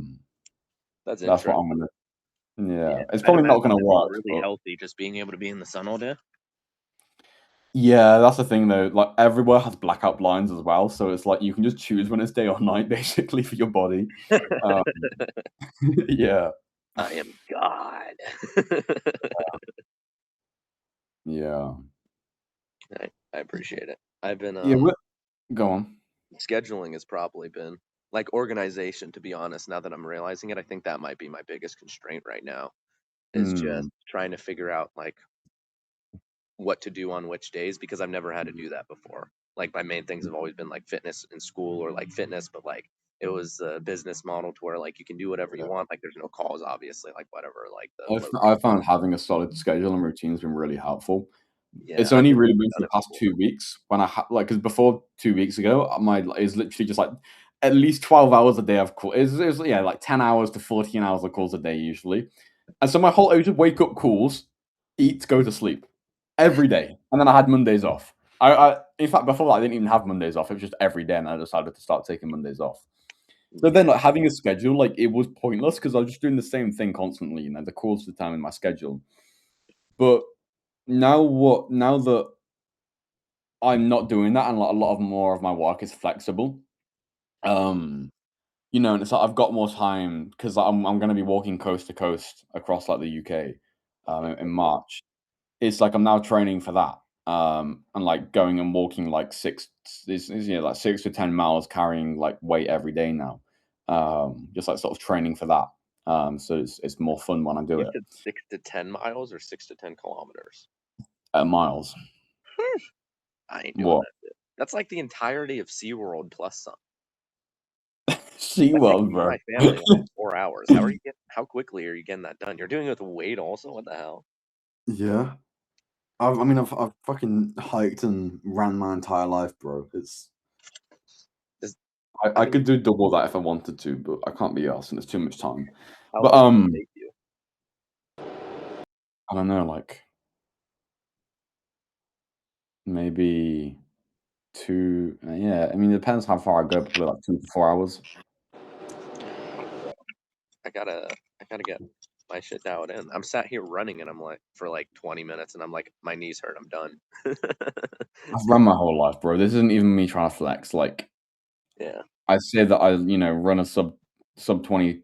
A: That's what
F: interesting.
A: I'm gonna. Yeah,
F: Yeah,
A: it's
F: I'd
A: probably not
F: imagine
A: gonna
F: that'd be
A: work.
F: really
A: But
F: healthy just being able to be in the sun all day.
A: yeah, that's the thing though. Like everywhere has blackout blinds as well, so it's like you can just choose when it's day or night, basically, for your body. Um, yeah,
F: I am God.
A: yeah,
F: I appreciate it. I've been
A: yeah. Go on.
F: scheduling has probably been like organization, to be honest. Now that I'm realizing it, I think that might be my biggest constraint right now is just trying to figure out like what to do on which days because I've never had to do that before. Like my main things have always been like fitness in school or like fitness, but like it was a business model to where like you can do whatever you want. Like there's no calls, obviously, like whatever, like the
A: I found having a solid schedule and routine has been really helpful.
F: yeah.
A: It's
F: I've
A: only
F: never
A: really been for
F: done
A: the
F: it
A: past
F: before.
A: 2 weeks when like, because before 2 weeks ago, is literally just like at least 12 hours a day of call. It's yeah, like 10 hours to 14 hours of calls a day usually. And so I would just wake up, calls, eat, go to sleep every day, and then I had Mondays off. In fact, before that, I didn't even have Mondays off. It was just every day, and I decided to start taking Mondays off. So then, like having a schedule, like it was pointless because I was just doing the same thing constantly. The calls determine my schedule. But now that I'm not doing that, and like a lot of more of my work is flexible. And it's like I've got more time because I'm going to be walking coast to coast across like the UK, in March. It's like I'm now training for that, and like going and walking like like 6 to 10 miles, carrying like weight every day now, just like sort of training for that. So it's more fun when I do
F: You
A: it.
F: said 6 to 10 miles or 6 to 10 kilometers?
A: Miles.
F: I ain't doing
A: What?
F: that shit. That's like the entirety of SeaWorld plus some.
A: Sea
F: That's like
A: World,
F: me and
A: bro.
F: my family in like 4 hours. How quickly are you getting that done? You're doing it with weight also? What the hell?
A: Yeah. I've fucking hiked and ran my entire life, bro.
F: Is
A: I could do double that if I wanted to, but I can't be arsed, and it's too much time.
F: how
A: But
F: long does it take you?
A: I don't know, like maybe two. Yeah, it depends how far I go. Probably like 2 to 4 hours.
F: I gotta get my shit dialed in. I'm sat here running and I'm like for like 20 minutes and I'm like my knees hurt. I'm done.
A: I've run my whole life, bro. This isn't even me trying to flex. Like
F: Yeah.
A: I say that I run a sub 25K,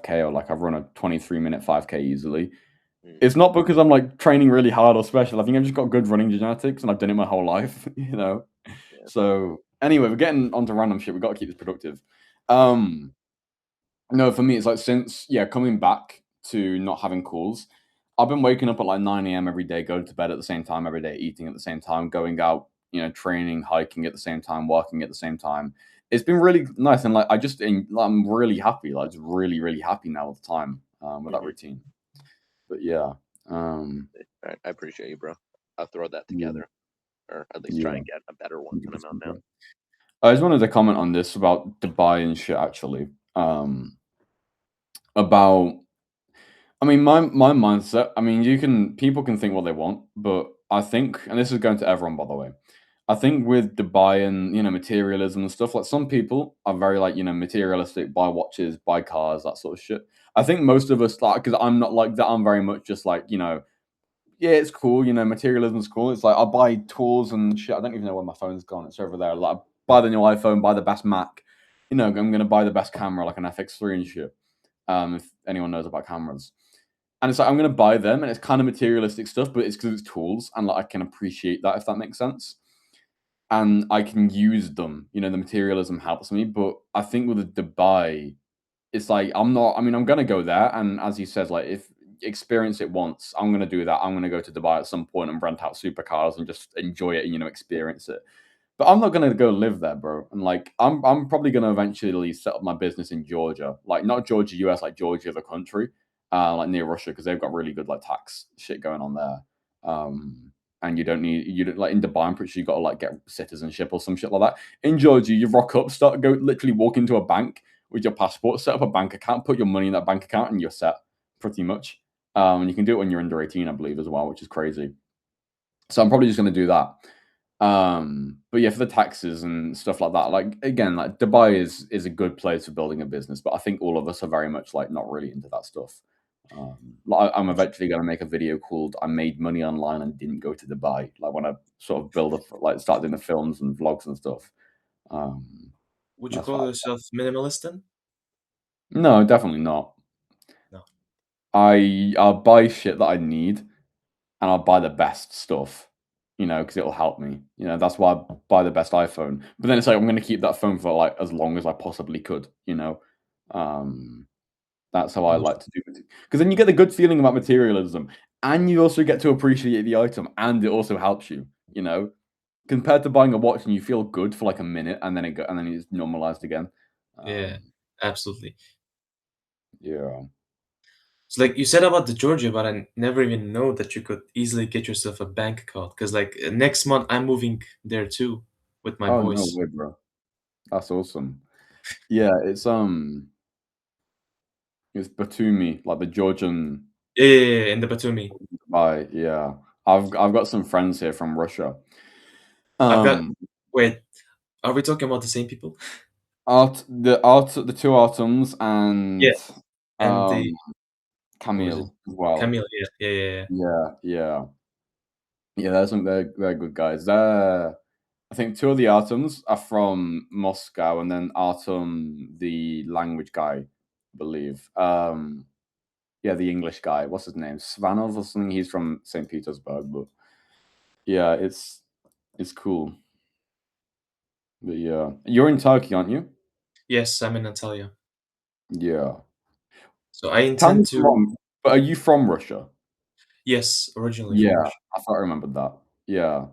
A: or like I've run a 23-minute 5K easily. It's not because I'm like training really hard or special. I think I've just got good running genetics and I've done it my whole life,
F: Yeah.
A: So anyway, we're getting onto random shit. We've got to keep this productive. No, for me, it's like since coming back to not having calls, I've been waking up at like 9 a.m. every day, going to bed at the same time every day, eating at the same time, going out, training, hiking at the same time, working at the same time. It's been really nice, and like I'm really happy, like just really, really happy now with the time, with that routine. But yeah,
F: All right, I appreciate you, bro. I'll throw that together, or at least try and get a better one than I'm on now.
A: I just wanted to comment on this about Dubai and shit, actually. About my mindset. People can think what they want, but I think, and this is going to everyone, by the way. I think with Dubai and materialism and stuff, like some people are very like materialistic, buy watches, buy cars, that sort of shit. I think most of us, like, because I'm not like that. I'm very much just like yeah, it's cool. Materialism's cool. It's like I buy tools and shit. I don't even know where my phone's gone. It's over there. Like I buy the new iPhone, buy the best Mac. I'm gonna buy the best camera, like an FX3 and shit. If anyone knows about cameras. And it's like I'm gonna buy them, and it's kind of materialistic stuff, but it's because it's tools, and like I can appreciate that, if that makes sense. And I can use them. The materialism helps me, but I think with the Dubai, it's like I'm not. I'm gonna go there, and as you said, like if experience it once. I'm gonna do that. I'm gonna go to Dubai at some point and rent out supercars and just enjoy it and experience it. But I'm not gonna go live there, bro. And like, I'm probably gonna eventually set up my business in Georgia, like not Georgia, US, like Georgia, the country, like near Russia, because they've got really good like tax shit going on there. And you don't like in Dubai. I'm pretty sure you got to like get citizenship or some shit like that. In Georgia, you rock up, literally walk into a bank with your passport, set up a bank account, put your money in that bank account, and you're set pretty much. And you can do it when you're under 18, I believe, as well, which is crazy. So I'm probably just going to do that. But yeah, for the taxes and stuff like that, like again, like Dubai is a good place for building a business, but I think all of us are very much like not really into that stuff. Like I'm eventually going to make a video called "I made money online and didn't go to Dubai." Like when I sort of start doing the films and vlogs and stuff.
H: Would you
A: That's
H: call
A: what
H: yourself minimalist then?
A: No, definitely not.
H: No.
A: I'll buy shit that I need, and I'll buy the best stuff, because it'll help me. That's why I buy the best iPhone. But then it's like I'm going to keep that phone for like as long as I possibly could. That's how I like to do it. Because then you get the good feeling about materialism, and you also get to appreciate the item, and it also helps you. Compared to buying a watch and you feel good for like a minute, and then it's normalized again.
H: Yeah, absolutely.
A: Yeah.
H: So like you said about the Georgia, but I never even know that you could easily get yourself a bank account. Because like next month I'm moving there too with my
A: Oh no
H: boys.
A: way, bro. That's awesome. Yeah, it's Batumi, like the Georgian.
H: Yeah, in the Batumi.
A: Dubai. Yeah, I've got some friends here from Russia.
H: I've got. Wait, are we talking about the same people?
A: The two Artems and
H: Yeah, and the
A: Camille as well.
H: Camille, yeah.
A: Yeah. They're good guys. I think two of the Artems are from Moscow, and then Artem, the language guy, I believe. Yeah, the English guy. What's his name? Svanov or something. He's from St. Petersburg, but yeah, it's cool. But yeah, you're in Turkey, aren't you?
H: Yes, I'm in Antalya.
A: Yeah.
H: So I
A: Tell me
H: intend
A: if I'm
H: to.
A: wrong, but are you from Russia?
H: Yes, originally from
A: Yeah,
H: Russia.
A: I thought I remembered that. Yeah.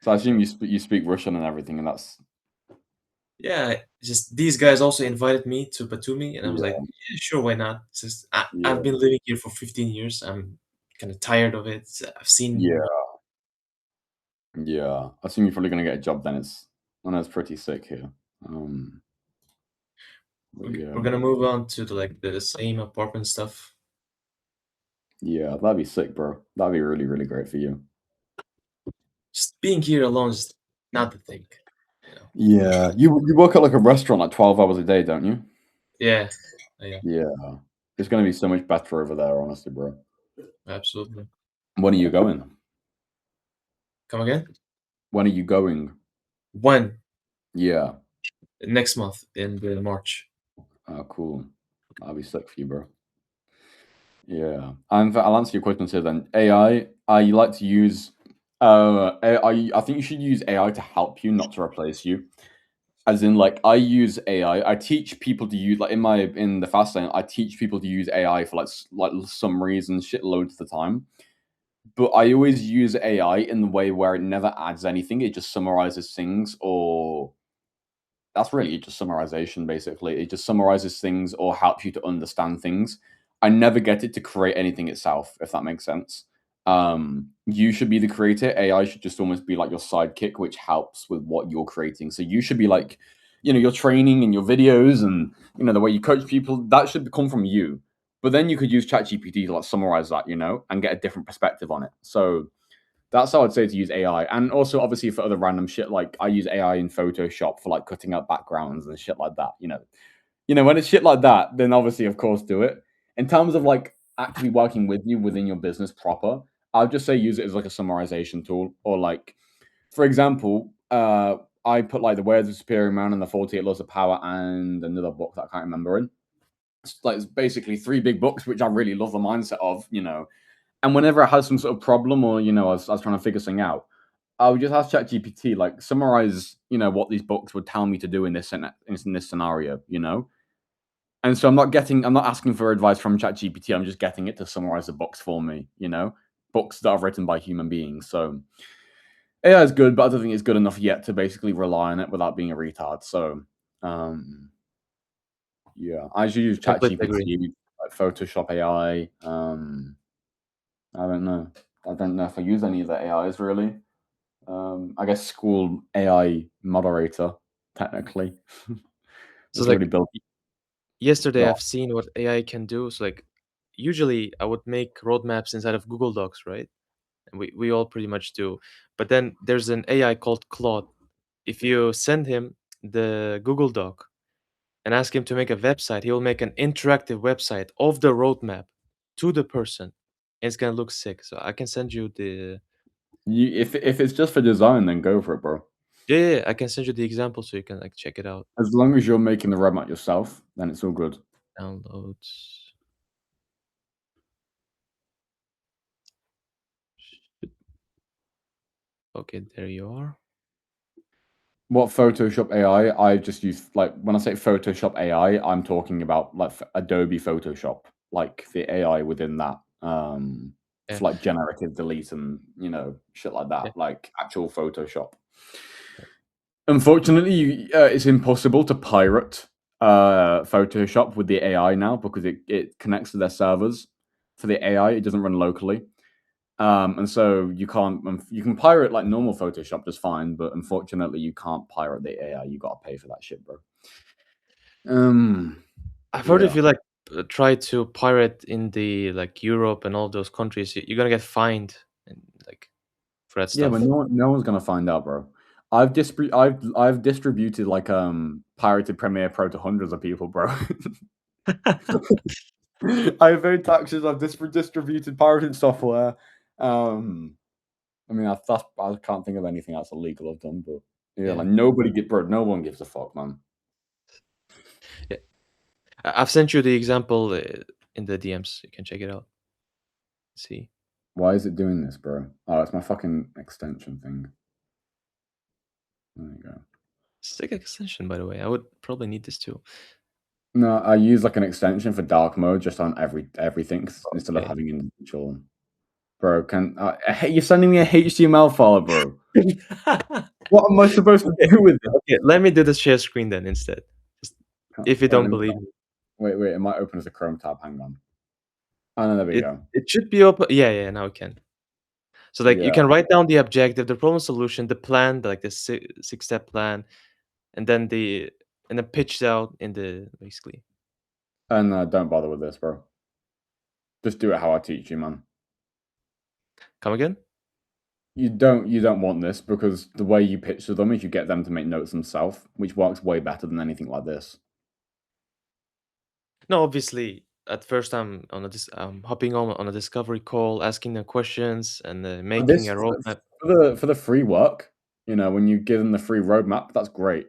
A: So I assume you speak Russian and everything, and that's
H: Yeah, just these guys also invited me to Batumi, and I was like,
A: yeah,
H: yeah, sure, why not? It's just
A: yeah,
H: I've been living here for 15 years. I'm kind of tired of it. I've seen.
A: yeah. I assume you're probably gonna get a job then. I know it's pretty sick here. But
H: We're
A: yeah,
H: gonna move on to the same apartment stuff.
A: yeah, that'd be sick, bro. That'd be really, really great for you.
H: Just being here alone is not the thing,
A: Yeah, you work at like a restaurant like 12 hours a day, don't you?
H: Yeah.
A: Yeah, it's gonna be so much better over there, honestly, bro.
H: Absolutely.
A: When are you going?
H: Come again?
A: When are you going?
H: When?
A: Yeah.
H: Next month in March.
A: Oh, cool. That'll be sick for you, bro. Yeah. I'll answer your question here then. AI, I like to use AI, I think you should use AI to help you, not to replace you. As in, like, I use AI. I teach people to use, like, in the fast lane, I teach people to use AI for like summaries and shit loads of the time. But I always use AI in the way where it never adds anything. It just summarizes things, or that's really just summarization, basically. It just summarizes things or helps you to understand things. I never get it to create anything itself, if that makes sense. You should be the creator. AI should just almost be like your sidekick, which helps with what you're creating. So you should be like, your training and your videos and, the way you coach people, that should come from you. But then you could use ChatGPT to like summarize that, and get a different perspective on it. So that's how I'd say to use AI. And also, obviously, for other random shit, like I use AI in Photoshop for like cutting out backgrounds and shit like that. When it's shit like that, then obviously, of course, do it. In terms of like actually working with you within your business proper, I'll just say use it as like a summarization tool. Or like, for example, I put like the Words of Superior Man and the 48 Laws of Power and another book that I can't remember in. It's basically 3 big books, which I really love the mindset of, And whenever I had some sort of problem or, I was trying to figure something out, I would just ask ChatGPT, like, summarize, what these books would tell me to do in this scenario, And so I'm not asking for advice from ChatGPT. I'm just getting it to summarize the books for me. Books that are written by human beings. So AI is good, but I don't think it's good enough yet to basically rely on it without being a retard. So, yeah, I usually use
J: Completely agree.
A: ChatGPT, like Photoshop AI. I don't know. I don't know if I use any of the AIs really. I guess Skool AI moderator, technically.
J: So
A: It's
J: like
A: already built.
J: yesterday,
A: Go on.
J: I've seen what AI can do. So like usually I would make roadmaps inside of Google Docs, right? And we all pretty much do. But then there's an AI called Claude. If you send him the Google Doc and ask him to make a website, he will make an interactive website of the roadmap to the person. And it's gonna look sick. So I can send you the
A: If it's just for design, then go for it, bro.
J: yeah, I can send you the example so you can like check it out.
A: As long as you're making the roadmap yourself, then it's all good.
J: Downloads. Okay, there you are.
A: What Photoshop AI? I just use, like, when I say Photoshop AI, I'm talking about like Adobe Photoshop, like the AI within that,
J: Yeah.
A: for like generative delete and shit like that,
J: Yeah.
A: like actual Photoshop. Unfortunately, it's impossible to pirate Photoshop with the AI now because it connects to their servers. For the AI, it doesn't run locally. And so you can pirate like normal Photoshop just fine, but unfortunately you can't pirate the AI. You gotta pay for that shit, bro.
J: I've heard if
A: Yeah.
J: you like try to pirate in the like Europe and all those countries, you're gonna get fined and like for that
A: Yeah,
J: stuff.
A: but no one's gonna find out, bro. I've distributed like pirated Premiere Pro to hundreds of people, bro. I evade taxes. I've distributed pirated software. I mean, I can't think of anything else illegal I've done, but yeah, like no one gives a fuck, man.
J: Yeah. I've sent you the example in the DMs. You can check it out. See.
A: Why is it doing this, bro? Oh, it's my fucking extension thing. There you go.
J: Stick extension, by the way. I would probably need this too.
A: No, I use like an extension for dark mode just on everything instead of
J: Okay.
A: having individual. Bro, hey, you're sending me a HTML file, bro. What am I supposed to do with it?
J: Okay, let me do the share screen then instead. If you
A: Wait,
J: don't
A: let me-
J: believe me.
A: Wait, it might open as a Chrome tab. Hang on. Oh, no, there we go.
J: It should be open. Yeah, now it can. So like you
A: Yeah.
J: can write down the objective, the problem solution, the plan, like the six-step plan, and then pitch out in the basically.
A: And don't bother with this, bro. Just do it how I teach you, man.
J: Come again?
A: You don't want this because the way you pitch to them is you get them to make notes themselves, which works way better than anything like this.
J: No, obviously. At first, I'm hopping on a discovery call, asking them questions, and making a roadmap.
A: For the free work, when you give them the free roadmap, that's great.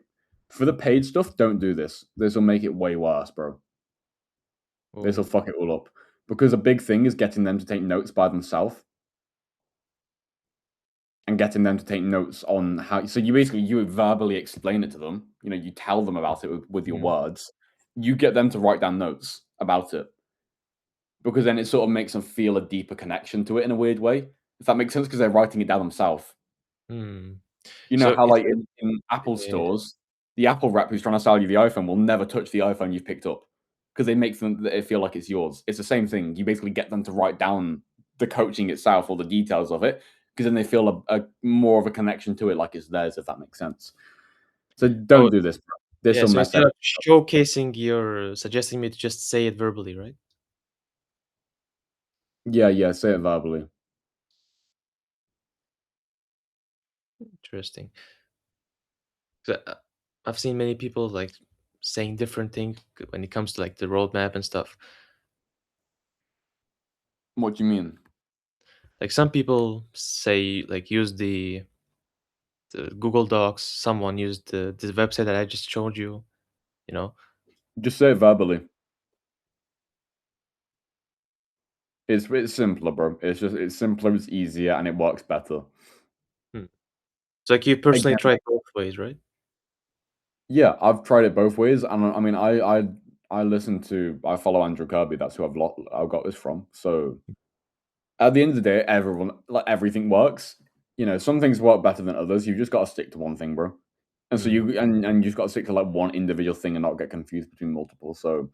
A: For the paid stuff, don't do this. This will make it way worse, bro. This will fuck it all up. Because a big thing is getting them to take notes by themselves. And getting them to take notes on how. So you verbally explain it to them. You tell them about it with your words. You get them to write down notes about it. Because then it sort of makes them feel a deeper connection to it in a weird way. If that makes sense, because they're writing it down themselves. You know
J: So
A: how,
J: is
A: like,
J: it-
A: in Apple
J: Yeah.
A: stores, the Apple rep who's trying to sell you the iPhone will never touch the iPhone you've picked up because it makes it feel like it's yours. It's the same thing. You basically get them to write down the coaching itself or the details of it because then they feel a more of a connection to it, like it's theirs, if that makes sense. So don't do this, bro. This
J: Yeah,
A: will
J: so
A: mess
J: instead
A: up.
J: of showcasing, you're suggesting me to just say it verbally, right?
A: Yeah, say it verbally.
J: Interesting. 'Cause I've seen many people like saying different things when it comes to like the roadmap and stuff.
A: What do you mean?
J: Like some people say like use the Google Docs. Someone used the website that I just showed you. You know.
A: Just say it verbally. It's simpler, bro. It's simpler, it's easier, and it works better.
J: So like you personally
A: Again,
J: tried both ways, right?
A: Yeah, I've tried it both ways, and I mean, I I follow Andrew Kirby. That's who I've got this from. So at the end of the day, everything works. Some things work better than others. You've just got to stick to one thing, bro. And so you just got to stick to like one individual thing and not get confused between multiple. So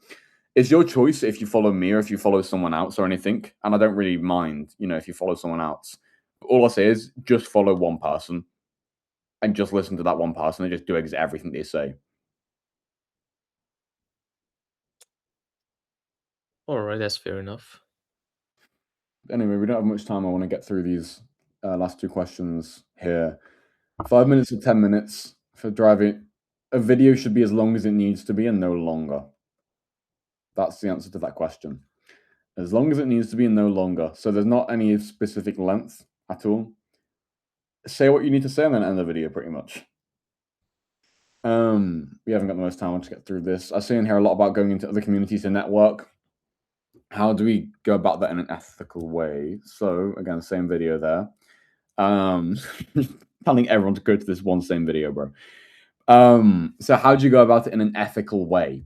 A: it's your choice if you follow me or if you follow someone else or anything. And I don't really mind, if you follow someone else. But all I say is just follow one person and just listen to that one person and just do everything they say.
J: All right, that's fair enough.
A: Anyway, we don't have much time. I want to get through these last two questions here. 5 minutes or 10 minutes for driving. A video should be as long as it needs to be and no longer. That's the answer to that question. As long as it needs to be and no longer. So there's not any specific length at all. Say what you need to say and then end the video pretty much. We haven't got the most time to get through this. I see in here a lot about going into other communities to network. How do we go about that in an ethical way? So again, same video there. Telling everyone to go to this one same video, bro. So how do you go about it in an ethical way?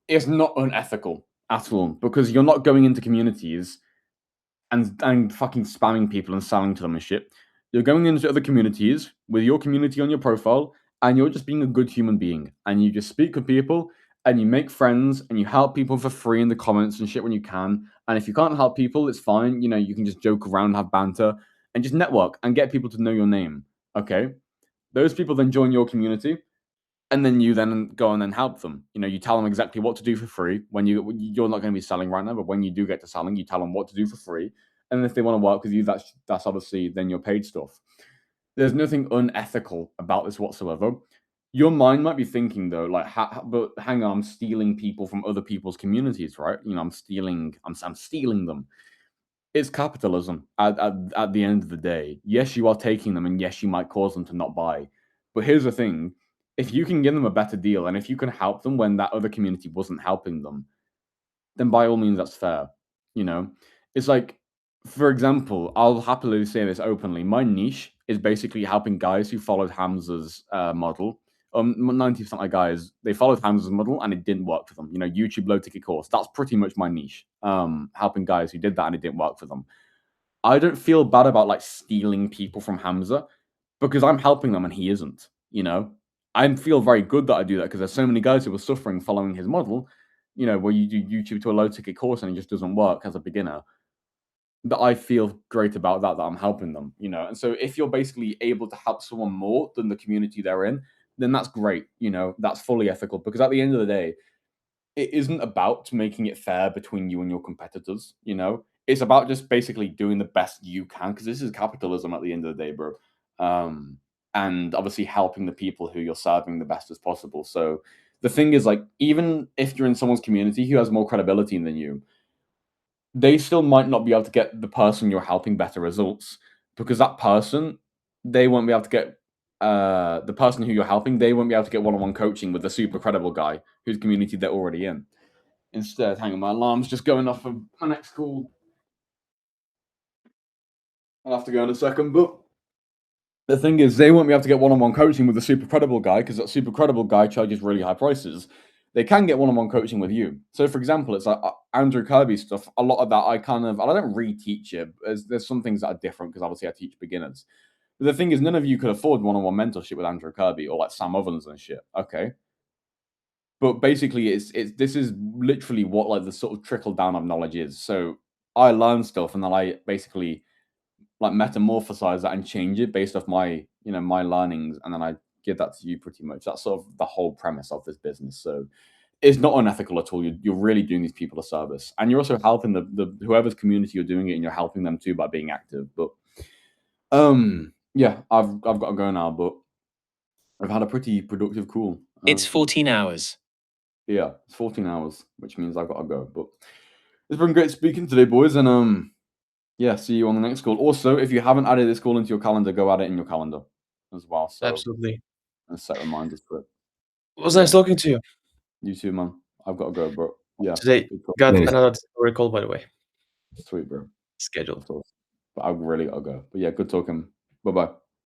A: It's not unethical at all because you're not going into communities and fucking spamming people and selling to them and shit. You're going into other communities with your community on your profile and you're just being a good human being and you just speak with people and you make friends and you help people for free in the comments and shit when you can. And if you can't help people, it's fine. You can just joke around, have banter and just network and get people to know your name. Okay. Those people then join your community and then you then go and then help them. You tell them exactly what to do for free when you're not going to be selling right now, but when you do get to selling, you tell them what to do for free. And if they want to work with you, that's obviously then your paid stuff. There's nothing unethical about this whatsoever. Your mind might be thinking though, like, but hang on, I'm stealing people from other people's communities, right? I'm stealing them. It's capitalism at the end of the day. Yes, you are taking them, and yes, you might cause them to not buy. But here's the thing: if you can give them a better deal, and if you can help them when that other community wasn't helping them, then by all means, that's fair. It's like, for example, I'll happily say this openly. My niche is basically helping guys who followed Hamza's model. 90% of guys, they followed Hamza's model and it didn't work for them. YouTube low ticket course. That's pretty much my niche. Helping guys who did that and it didn't work for them. I don't feel bad about like stealing people from Hamza because I'm helping them and he isn't. I feel very good that I do that because there's so many guys who were suffering following his model. Where you do YouTube to a low ticket course and it just doesn't work as a beginner. That I feel great about that I'm helping them. And so if you're basically able to help someone more than the community they're in, then that's great. That's fully ethical because at the end of the day, it isn't about making it fair between you and your competitors. It's about just basically doing the best you can because this is capitalism at the end of the day, bro. And obviously helping the people who you're serving the best as possible. So the thing is, like, even if you're in someone's community who has more credibility than you, they still might not be able to get the person you're helping better results because that person, they won't be able to get the person who you're helping, they won't be able to get one-on-one coaching with the super credible guy whose community they're already in. Instead, hang on, my alarm's just going off for my next call. I'll have to go in a second, but the thing is, they won't be able to get one-on-one coaching with the super credible guy because that super credible guy charges really high prices. They can get one-on-one coaching with you. So, for example, it's like Andrew Kirby stuff. A lot of that I don't reteach it. There's some things that are different because obviously I teach beginners. But the thing is, none of you could afford one-on-one mentorship with Andrew Kirby or like Sam Ovens and shit. Okay. But basically, this is literally what like the sort of trickle down of knowledge is. So I learn stuff and then I basically like metamorphosize that and change it based off my my learnings, and then I give that to you pretty much. That's sort of the whole premise of this business. So it's not unethical at all. You're really doing these people a service, and you're also helping the whoever's community you're doing it, and you're helping them too by being active. But yeah, I've got to go now, but I've had a pretty productive call.
K: It's 14 hours.
A: Yeah, it's 14 hours, which means I've got to go. But it's been great speaking today, boys, and yeah, see you on the next call. Also, if you haven't added this call into your calendar, go add it in your calendar as well. So
J: Absolutely.
A: and set reminders for it.
J: It was nice talking to you.
A: You too, man. I've got to go, bro. Yeah.
J: Today got another discovery call, by the way.
A: Sweet, bro.
J: Scheduled.
A: But I've really got to go. But yeah, good talking. Bye-bye.